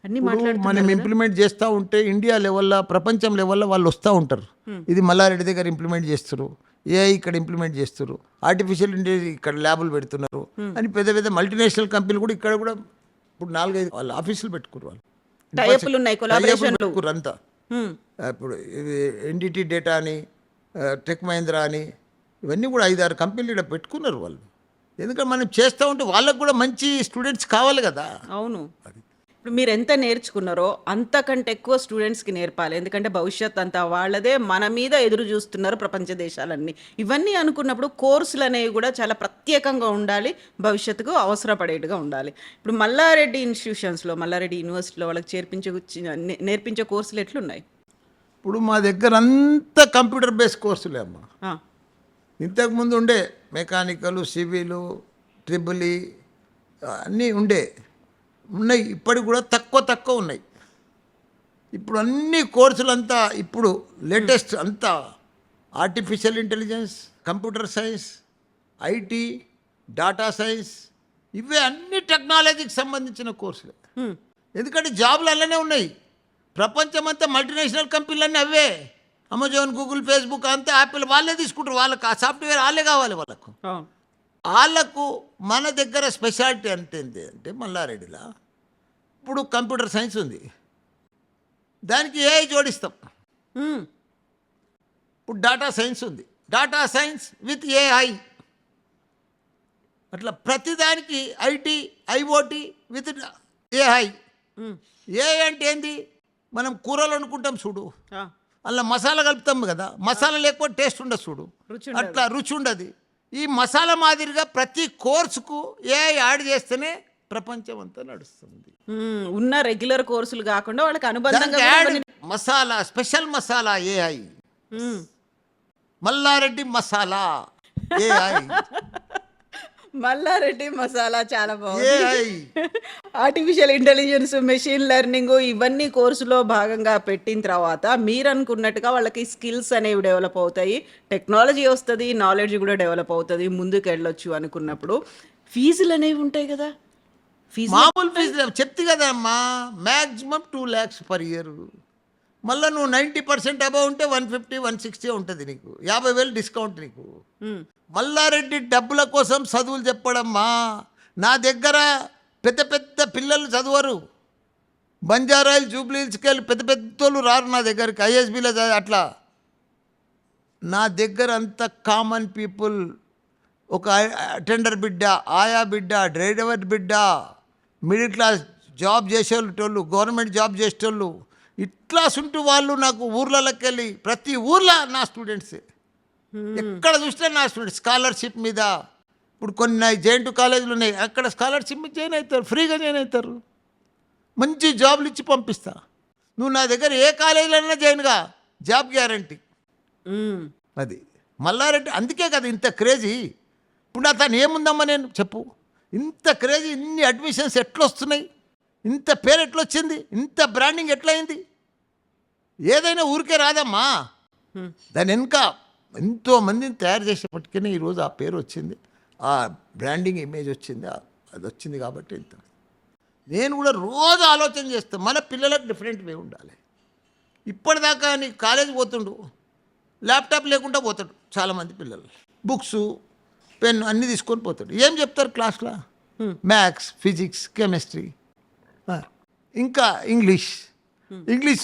అన్నీ మనం ఇంప్లిమెంట్ చేస్తూ ఉంటే ఇండియా లెవెల్లో, ప్రపంచం లెవెల్లో వాళ్ళు వస్తూ ఉంటారు. ఇది మల్లారెడ్డి దగ్గర ఇంప్లిమెంట్ చేస్తారు, ఏఐ ఇక్కడ ఇంప్లిమెంట్ చేస్తారు, ఆర్టిఫిషియల్ ఇంటెలిజెన్స్ ఇక్కడ ల్యాబులు పెడుతున్నారు అని పెద్ద పెద్ద మల్టీనేషనల్ కంపెనీలు కూడా ఇక్కడ కూడా ఇప్పుడు 4-5 వాళ్ళు ఆఫీసులు పెట్టుకున్నారు. వాళ్ళు టైపులు ఉన్నాయి, కొలాబరేషన్లు అంతా. ఇప్పుడు ఎన్డిటి డేటా అని, టెక్ మహీంద్రా అని, ఇవన్నీ కూడా 5-6 కంపెనీలు ఇక్కడ పెట్టుకున్నారు వాళ్ళు. ఎందుకంటే మనం చేస్తూ ఉంటే వాళ్ళకు కూడా మంచి స్టూడెంట్స్ కావాలి కదా. అవును. ఇప్పుడు మీరు ఎంత నేర్చుకున్నారో అంతకంటే ఎక్కువ స్టూడెంట్స్కి నేర్పాలి, ఎందుకంటే భవిష్యత్ అంతా వాళ్ళదే, మన మీద ఎదురు చూస్తున్నారు ప్రపంచ దేశాలన్నీ. ఇవన్నీ అనుకున్నప్పుడు కోర్సులు అనేవి కూడా చాలా ప్రత్యేకంగా ఉండాలి, భవిష్యత్తుకు అవసరపడేట్టుగా ఉండాలి. ఇప్పుడు మల్లారెడ్డి ఇన్స్టిట్యూషన్స్లో, మల్లారెడ్డి యూనివర్సిటీలో వాళ్ళకి నేర్పించే కోర్సులు ఎట్లున్నాయి? ఇప్పుడు మా దగ్గర అంతా కంప్యూటర్ బేస్డ్ కోర్సులే అమ్మా. ఇంతకుముందు ఉండే మెకానికల్, సివిలు, ట్రిపుల్ ఈ అన్నీ ఉన్నాయి, ఇప్పటికి కూడా తక్కువ ఉన్నాయి. ఇప్పుడు అన్ని కోర్సులంతా ఇప్పుడు లేటెస్ట్ అంతా artificial intelligence, computer science, IT, data science, ఇవే అన్ని టెక్నాలజీకి సంబంధించిన కోర్సులే. ఎందుకంటే జాబులు అలానే ఉన్నాయి. ప్రపంచమంతా మల్టీనేషనల్ కంపెనీలన్నీ అవే. అమెజాన్, గూగుల్, ఫేస్బుక్ అంతా, యాపిల్ వాళ్ళే తీసుకుంటారు. వాళ్ళకి ఆ సాఫ్ట్వేర్ వాళ్ళే కావాలి. వాళ్ళకు మన దగ్గర స్పెషాలిటీ అంటే మల్లారెడ్డిలో ఇప్పుడు కంప్యూటర్ సైన్స్ ఉంది, దానికి ఏఐ జోడిస్తాం. ఇప్పుడు డాటా సైన్స్ ఉంది, డాటా సైన్స్ విత్ ఏఐ అట్లా ప్రతిదానికి ఐటీ ఐఓటీ విత్ ఏఐ. ఏ అంటే ఏంది, మనం కూరలు అనుకుంటాం చూడు, ఆ, అలా మసాలా కలుపుతాం కదా, మసాలా లేకపోతే టేస్ట్ ఉండదు చూడు, రుచి ఉండదు. అట్లా రుచి ఉండదు. ఈ మసాలా మాదిరిగా ప్రతి కోర్సుకు ఏఐ యాడ్ చేస్తేనే ప్రపంచం అంతా నడుస్తుంది. ఉన్న రెగ్యులర్ కోర్సులు కాకుండా వాళ్ళకి అనుబంధంగా దానికి కూడా యాడ్ కొన్ని- మసాలా, స్పెషల్ మసాలా ఏఐ, మ్మ్. మల్లారెడ్డి మసాలా ఏఐ. మల్లారెడ్డి మసాలా చాలా బాగుంది. AI artificial intelligence, machine learning ఇవన్నీ కోర్సులో భాగంగా పెట్టిన తర్వాత మీరు అనుకున్నట్టుగా వాళ్ళకి స్కిల్స్ అనేవి డెవలప్ అవుతాయి, టెక్నాలజీ వస్తుంది, నాలెడ్జ్ కూడా డెవలప్ అవుతుంది, ముందుకు వెళ్ళొచ్చు అనుకున్నప్పుడు ఫీజులు అనేవి ఉంటాయి కదా. ఫీజు మామూలు ఫీజు చెప్తే కదమ్మా, మ్యాక్సిమం 2 lakhs పర్ ఇయర్. మళ్ళీ నువ్వు 90% అబౌవ్ ఉంటే 150, 160 ఉంటుంది నీకు, 50,000 డిస్కౌంట్ నీకు. మల్లారెడ్డి డబ్బుల కోసం చదువులు చెప్పడమ్మా. నా దగ్గర పెద్ద పెద్ద పిల్లలు చదవరు, బంజారాయిల్ జూబ్లీహిల్స్కి వెళ్ళి పెద్ద పెద్దోళ్ళు రారు నా దగ్గరికి, ఐఎస్బీలో అట్లా. నా దగ్గర అంత కామన్ పీపుల్, ఒక అటెండర్ బిడ్డ, ఆయా బిడ్డ, డ్రైవర్ బిడ్డ, మిడిల్ క్లాస్ జాబ్ చేసేటోళ్ళు, గవర్నమెంట్ జాబ్ చేసేటోళ్ళు, ఇట్లా ఉంటూ వాళ్ళు నాకు ఊర్లలోకి వెళ్ళి, ప్రతి ఊర్లో నా స్టూడెంట్సే, ఎక్కడ చూసినా నా స్టూడెంట్స్ స్కాలర్షిప్ మీద. ఇప్పుడు కొన్ని జేఎన్‌టీయూ కాలేజీలు ఉన్నాయి, అక్కడ స్కాలర్షిప్ మీద జాయిన్ అవుతారు, ఫ్రీగా జాయిన్ అవుతారు, మంచి జాబ్లు ఇచ్చి పంపిస్తా. నువ్వు నా దగ్గర ఏ కాలేజీలైనా జాయిన్గా, జాబ్ గ్యారంటీ. అది మల్లారెడ్డి, అందుకే కదా ఇంత క్రేజీ. ఇప్పుడు అతను ఏముందమ్మా నేను చెప్పు, ఇంత క్రేజీ, ఇన్ని అడ్మిషన్స్ ఎట్లా వస్తున్నాయి, ఇంత పేరు ఎట్లా వచ్చింది, ఇంత బ్రాండింగ్ ఎట్లా అయింది. ఏదైనా ఊరికే రాదమ్మా, దాని వెనుక ఎంతో మందిని తయారు చేసేపటికనే ఈరోజు ఆ పేరు వచ్చింది, ఆ బ్రాండింగ్ ఇమేజ్ వచ్చింది, అది వచ్చింది. కాబట్టి ఇంత నేను కూడా రోజు ఆలోచన చేస్తాను, మన పిల్లలకు డిఫరెంట్ వే ఉండాలి. ఇప్పటిదాకా నీకు కాలేజీ పోతుండు, ల్యాప్టాప్ లేకుండా పోతాడు చాలామంది పిల్లలు, బుక్స్ పెన్ అన్నీ తీసుకొని పోతాడు. ఏం చెప్తారు క్లాస్లో? మ్యాథ్స్, ఫిజిక్స్, కెమిస్ట్రీ, ఇంకా ఇంగ్లీష్.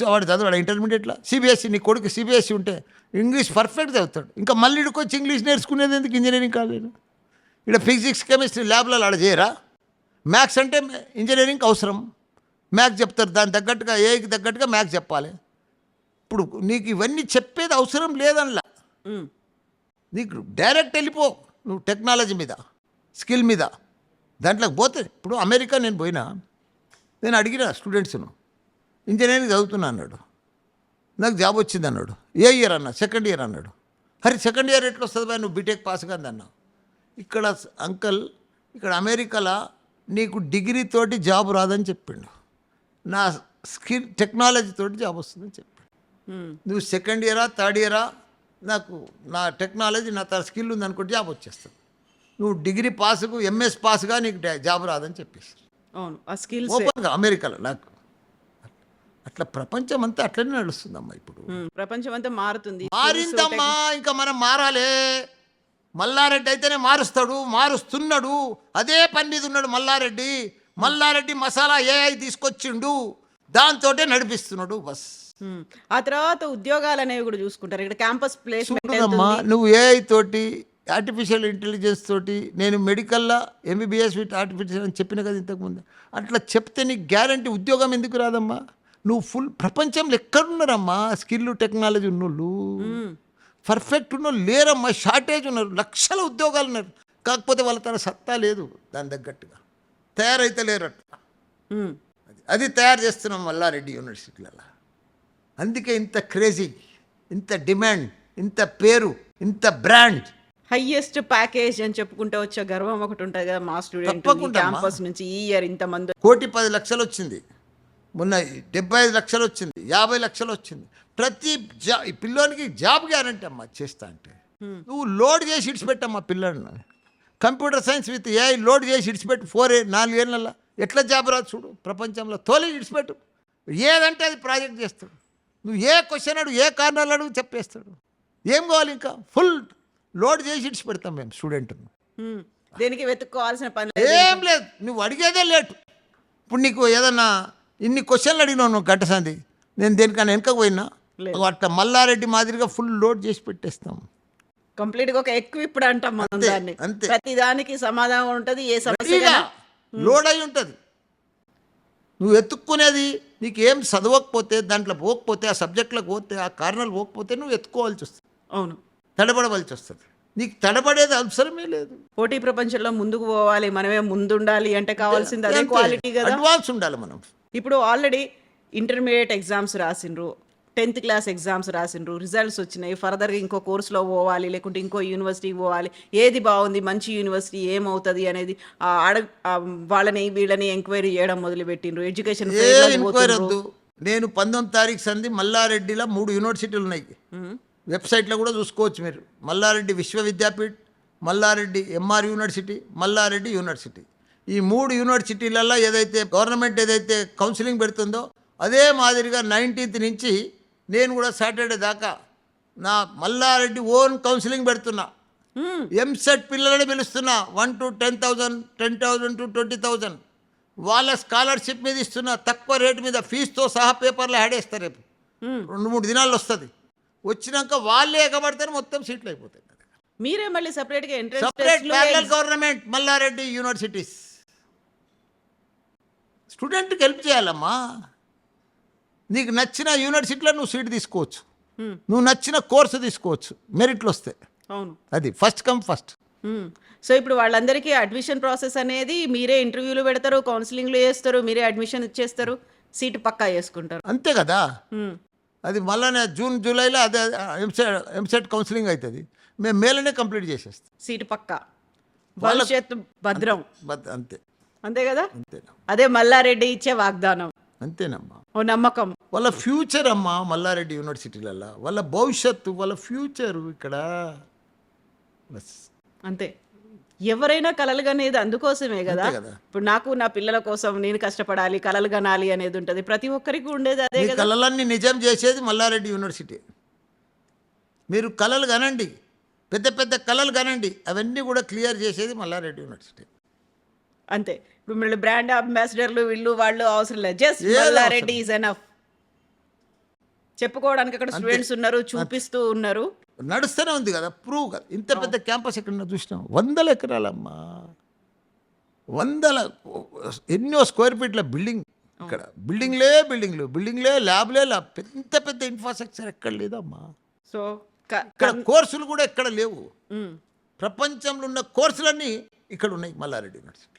వాడు చదవాడు ఇంటర్మీడియట్లో. సిబిఎస్ఈ, నీ కొడుకు సిబిఎస్ఈ ఉంటే ఇంగ్లీష్ పర్ఫెక్ట్ చదువుతాడు. ఇంకా మళ్ళీ ఇక్కడికి వచ్చి ఇంగ్లీష్ నేర్చుకునేది ఎందుకు? ఇంజనీరింగ్ కాలేదు. ఇక్కడ ఫిజిక్స్, కెమిస్ట్రీ ల్యాబ్లలో ఆడ చేయరా? మ్యాథ్స్ అంటే ఇంజనీరింగ్ అవసరం, మ్యాథ్స్ చెప్తారు, దాని తగ్గట్టుగా ఏకి తగ్గట్టుగా మ్యాథ్స్ చెప్పాలి. ఇప్పుడు నీకు ఇవన్నీ చెప్పేది అవసరం లేదనలా, నీకు డైరెక్ట్ వెళ్ళిపో నువ్వు టెక్నాలజీ మీద, స్కిల్ మీద, దాంట్లోకి పోతే. ఇప్పుడు అమెరికా నేను పోయినా, నేను అడిగిన స్టూడెంట్స్ను, ఇంజనీరింగ్ చదువుతున్నా అన్నాడు, నాకు జాబ్ వచ్చింది అన్నాడు. ఏ ఇయర్ అన్నా? సెకండ్ ఇయర్ అన్నాడు. అరే సెకండ్ ఇయర్ ఎట్లా వస్తుంది బాయ్, నువ్వు బీటెక్ పాస్ కాదు అన్నా. ఇక్కడ అంకల్, ఇక్కడ అమెరికాలో నీకు డిగ్రీ తోటి జాబ్ రాదని చెప్పిండు, నా స్కిల్ టెక్నాలజీ తోటి జాబ్ వస్తుందని చెప్పాడు. నువ్వు సెకండ్ ఇయరా, థర్డ్ ఇయరా, నాకు నా టెక్నాలజీ, నా స్కిల్ ఉంది అనుకుంటే జాబ్ వచ్చేస్తుంది. నువ్వు డిగ్రీ పాస్కు, ఎంఎస్ పాస్గా నీకు జాబ్ రాదని చెప్పేసి అవును, ఆ స్కిల్స్ ఓపెన్గా అమెరికాలో. నాకు అట్లా ప్రపంచం అంతా అట్లనే నడుస్తుందమ్మా. ఇప్పుడు ప్రపంచం అంతా మారుతుంది. మారిందమ్మా, ఇంకా మనం మారాలే. మల్లారెడ్డి అయితేనే మారుస్తాడు, మారుస్తున్నాడు, అదే పని మీద ఉన్నాడు మల్లారెడ్డి. మల్లారెడ్డి మసాలా ఏఐ తీసుకొచ్చిండు, దాంతోటే నడిపిస్తున్నాడు బస్. ఆ తర్వాత ఉద్యోగాలు అనేవి కూడా చూసుకుంటారు. ఇక్కడ క్యాంపస్ ప్లేస్మెంట్ చూడమ్మా, నువ్వు ఏఐ తోటి, ఆర్టిఫిషియల్ ఇంటెలిజెన్స్ తోటి, నేను మెడికల్లో ఎంబీబీఎస్ విత్ ఆర్టిఫిషియల్ అని చెప్పిన కదా ఇంతకుముందు. అట్లా చెప్తే నీకు గ్యారంటీ ఉద్యోగం ఎందుకు రాదమ్మా? నువ్వు ఫుల్ ప్రపంచంలో ఎక్కడున్నారమ్మా స్కిల్ టెక్నాలజీ ఉన్నోళ్ళు, పర్ఫెక్ట్ ఉన్నోళ్ళు లేరమ్మా, షార్టేజ్ ఉన్నారు, లక్షల ఉద్యోగాలు ఉన్నారు. కాకపోతే వాళ్ళ తన సత్తా లేదు, దాని తగ్గట్టుగా తయారైతే లేరు. అట్లా అది తయారు చేస్తున్నాం మల్లారెడ్డి యూనివర్సిటీలలో. అందుకే ఇంత క్రేజీ, ఇంత డిమాండ్, ఇంత పేరు, ఇంత బ్రాండ్. హైయెస్ట్ ప్యాకేజ్ అని చెప్పుకుంటే వచ్చే గర్వం ఒకటి ఉంటుంది కదా మా స్టూడెంట్ తప్పకుండా క్యాంపస్ నుంచి ఈ ఇయర్ ఇంతమంది. 1,10,00,000 వచ్చింది, మొన్న 75 లక్షలు వచ్చింది, 50 లక్షలు వచ్చింది. ప్రతి పిల్లోనికి జాబ్ గ్యారంటీ అమ్మా చేస్తా అంటే. నువ్వు లోడ్ చేసి ఇడిచిపెట్టమ్మా పిల్లల్ని, computer science with AI load చేసి ఇడిచిపెట్టు. 4 ఏళ్ళ ఎట్లా జాబ్ రాదు చూడు ప్రపంచంలో. తోలి ఇడిచిపెట్టు, ఏదంటే అది ప్రాజెక్ట్ చేస్తాడు. నువ్వు ఏ క్వశ్చన్ అడుగు, ఏ కారణాలు అడుగు చెప్పేస్తాడు. ఏం కావాలి ఇంకా? ఫుల్ లోడ్ చేసి ఇడిచిపెడతాం మేము స్టూడెంట్ను. దేనికి వెతుక్కోవాల్సిన పని ఏం లేదు, నువ్వు అడిగేదే లేటు. ఇప్పుడు నీకు ఏదన్నా ఇన్ని క్వశ్చన్లు అడిగినావు నువ్వు గంట సంది, నేను దేనికన్నా వెనక పోయినా అట్లా మల్లారెడ్డి మాదిరిగా ఫుల్ లోడ్ చేసి పెట్టేస్తాం. కంప్లీట్ గా ఒక ఎక్విప్డ్ అంటాం మనం అంతే, దాన్ని. అంతే. ప్రతి దానికి సమాధానం ఉంటది. ఏ రెడీగా సమస్యకైనా లోడ్ అయి ఉంటుంది. నువ్వు ఎత్తుక్కునేది నీకు ఏం చదవకపోతే, దాంట్లో పోకపోతే, ఆ సబ్జెక్టులకు పోతే, ఆ కారణాలు పోకపోతే నువ్వు ఎత్తుకోవాల్సి వస్తుంది, అవును. తడబడవలసి వస్తుంది. నీకు తడబడేది అవసరమే లేదు. పోటీ ప్రపంచంలో ముందుకు పోవాలి, మనమే ముందుండాలి అంటే కావాల్సింది అదే క్వాలిటీ కదా. అడ్వాన్స్ ఉండాలి మనం. ఇప్పుడు ఆల్రెడీ ఇంటర్మీడియట్ ఎగ్జామ్స్ రాసిండ్రు, 10th క్లాస్ ఎగ్జామ్స్ రాసిండ్రు, రిజల్ట్స్ వచ్చినాయి, ఫర్దర్గా ఇంకో కోర్సులో పోవాలి, లేకుంటే ఇంకో యూనివర్సిటీకి పోవాలి, ఏది బాగుంది, మంచి యూనివర్సిటీ ఏమవుతుంది అనేది వాళ్ళని వీళ్ళని ఎంక్వైరీ చేయడం మొదలుపెట్టిండ్రు. ఎడ్యుకేషన్ ఏ ఎంక్వైరీ వద్దు. నేను 19 తారీఖు సంది మల్లారెడ్డిలో 3 యూనివర్సిటీలు ఉన్నాయి. వెబ్సైట్లో కూడా చూసుకోవచ్చు మీరు. Malla Reddy Vishwavidyapeeth, Malla Reddy MR university, Malla Reddy university. ఈ 3 యూనివర్సిటీలలో ఏదైతే గవర్నమెంట్ ఏదైతే కౌన్సిలింగ్ పెడుతుందో అదే మాదిరిగా 19th నుంచి నేను కూడా సాటర్డే దాకా నా మల్లారెడ్డి ఓన్ కౌన్సిలింగ్ పెడుతున్నా. ఎంసెట్ పిల్లలని పిలుస్తున్నా. 1 to 10,000, 10,000 to 20,000 వాళ్ళ స్కాలర్షిప్ మీద ఇస్తున్నా. తక్కువ రేటు మీద ఫీజుతో సహా పేపర్లో యాడ్ వేస్తారు. రేపు 2-3 దినాల్లో వస్తుంది. వచ్చినాక వాళ్ళే ఎగబడతారు, మొత్తం సీట్లు అయిపోతాయి. మీరే మళ్ళీ సపరేట్ గా entrance separate parallel government Malla Reddy universities. స్టూడెంట్కి హెల్ప్ చేయాలమ్మా. నీకు నచ్చిన యూనివర్సిటీలో నువ్వు సీట్ తీసుకోవచ్చు, నువ్వు నచ్చిన కోర్సు తీసుకోవచ్చు మెరిట్లు వస్తే. అవును, అది ఫస్ట్ కమ్ ఫస్ట్. సో ఇప్పుడు వాళ్ళందరికీ అడ్మిషన్ ప్రాసెస్ అనేది మీరే ఇంటర్వ్యూలు పెడతారు, కౌన్సిలింగ్లు చేస్తారు, మీరే అడ్మిషన్ ఇచ్చేస్తారు, సీటు పక్కా చేసుకుంటారు. అంతే కదా. అది మళ్ళీ జూన్ జూలైలో అదే ఎంసెట్ కౌన్సిలింగ్ అవుతుంది. మేము మేలనే కంప్లీట్ చేసేస్తాం. సీటు పక్కా, భవిష్యత్తు భద్రం. అంతే అంతే కదా. అంతేనా, అదే మల్లారెడ్డి ఇచ్చే వాగ్దానం. అంతేనమ్మా. ఓ నమ్మకం. వాళ్ళ ఫ్యూచర్ అమ్మా మల్లారెడ్డి యూనివర్సిటీలలో, వాళ్ళ భవిష్యత్తు, వాళ్ళ ఫ్యూచరు ఇక్కడ. బస్ అంతే. ఎవరైనా కలలు కనేది అందుకోసమే కదా. అంతే కదా. ఇప్పుడు నాకు నా పిల్లల కోసం నేను కష్టపడాలి, కలలు కనాలి అనేది ఉంటుంది. ప్రతి ఒక్కరికి ఉండేది అదే మీ కదా. కళలన్నీ నిజం చేసేది మల్లారెడ్డి యూనివర్సిటీ. మీరు కళలు కనండి, పెద్ద పెద్ద కళలు కనండి, అవన్నీ కూడా క్లియర్ చేసేది మల్లారెడ్డి యూనివర్సిటీ. అంతే. ఇప్పుడు మళ్ళీ బ్రాండ్ అంబాసిడర్లు వీళ్ళు వాళ్ళు అవసరం లేదు. జస్ట్ ఏం మల్లారెడ్డి ఈజ్ ఎనఫ్. చెప్పుకోవడానికి అక్కడ స్టూడెంట్స్ ఉన్నారు, చూపిస్తూ ఉన్నారు. నడుస్తూనే ఉంది కదా, ప్రూవ్ కదా. ఇంత పెద్ద క్యాంపస్ ఎక్కడ చూసినాం, 100 ఎకరాలమ్మా, 100 ఎన్నో స్క్వేర్ ఫీట్ల బిల్డింగ్. ఇక్కడ బిల్డింగ్లే ల్యాబ్లే ల్యాబ్, పెద్ద పెద్ద ఇన్ఫ్రాస్ట్రక్చర్ ఎక్కడ లేదమ్మా. సో ఇక్కడ కోర్సులు కూడా ఎక్కడ లేవు. ప్రపంచంలో ఉన్న కోర్సులన్నీ ఇక్కడ ఉన్నాయి మల్లారెడ్డి యూనివర్సిటీ.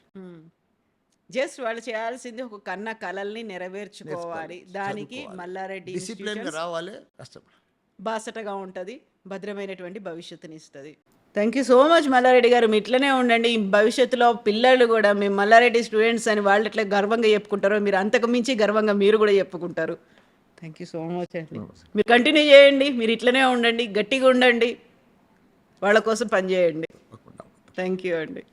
జస్ట్ వాళ్ళు చేయాల్సింది ఒక కన్న కలల్ని నెరవేర్చుకోవాలి. దానికి మల్లారెడ్డి డిసిప్లిన్ రావాలి, కష్టపడాలి, బాసటగా ఉంటుంది, భద్రమైనటువంటి భవిష్యత్తుని ఇస్తుంది. Thank you so much Malla Reddy గారు. మీ ఇట్లనే ఉండండి. భవిష్యత్తులో పిల్లలు కూడా మేము మల్లారెడ్డి స్టూడెంట్స్ అని వాళ్ళు ఎట్లా గర్వంగా చెప్పుకుంటారో మీరు అంతకు మించి గర్వంగా మీరు కూడా చెప్పుకుంటారు. థ్యాంక్ యూ సో మచ్ అండి. మీరు కంటిన్యూ చేయండి, మీరు ఇట్లనే ఉండండి, గట్టిగా ఉండండి, వాళ్ళ కోసం పనిచేయండి. థ్యాంక్ యూ అండి.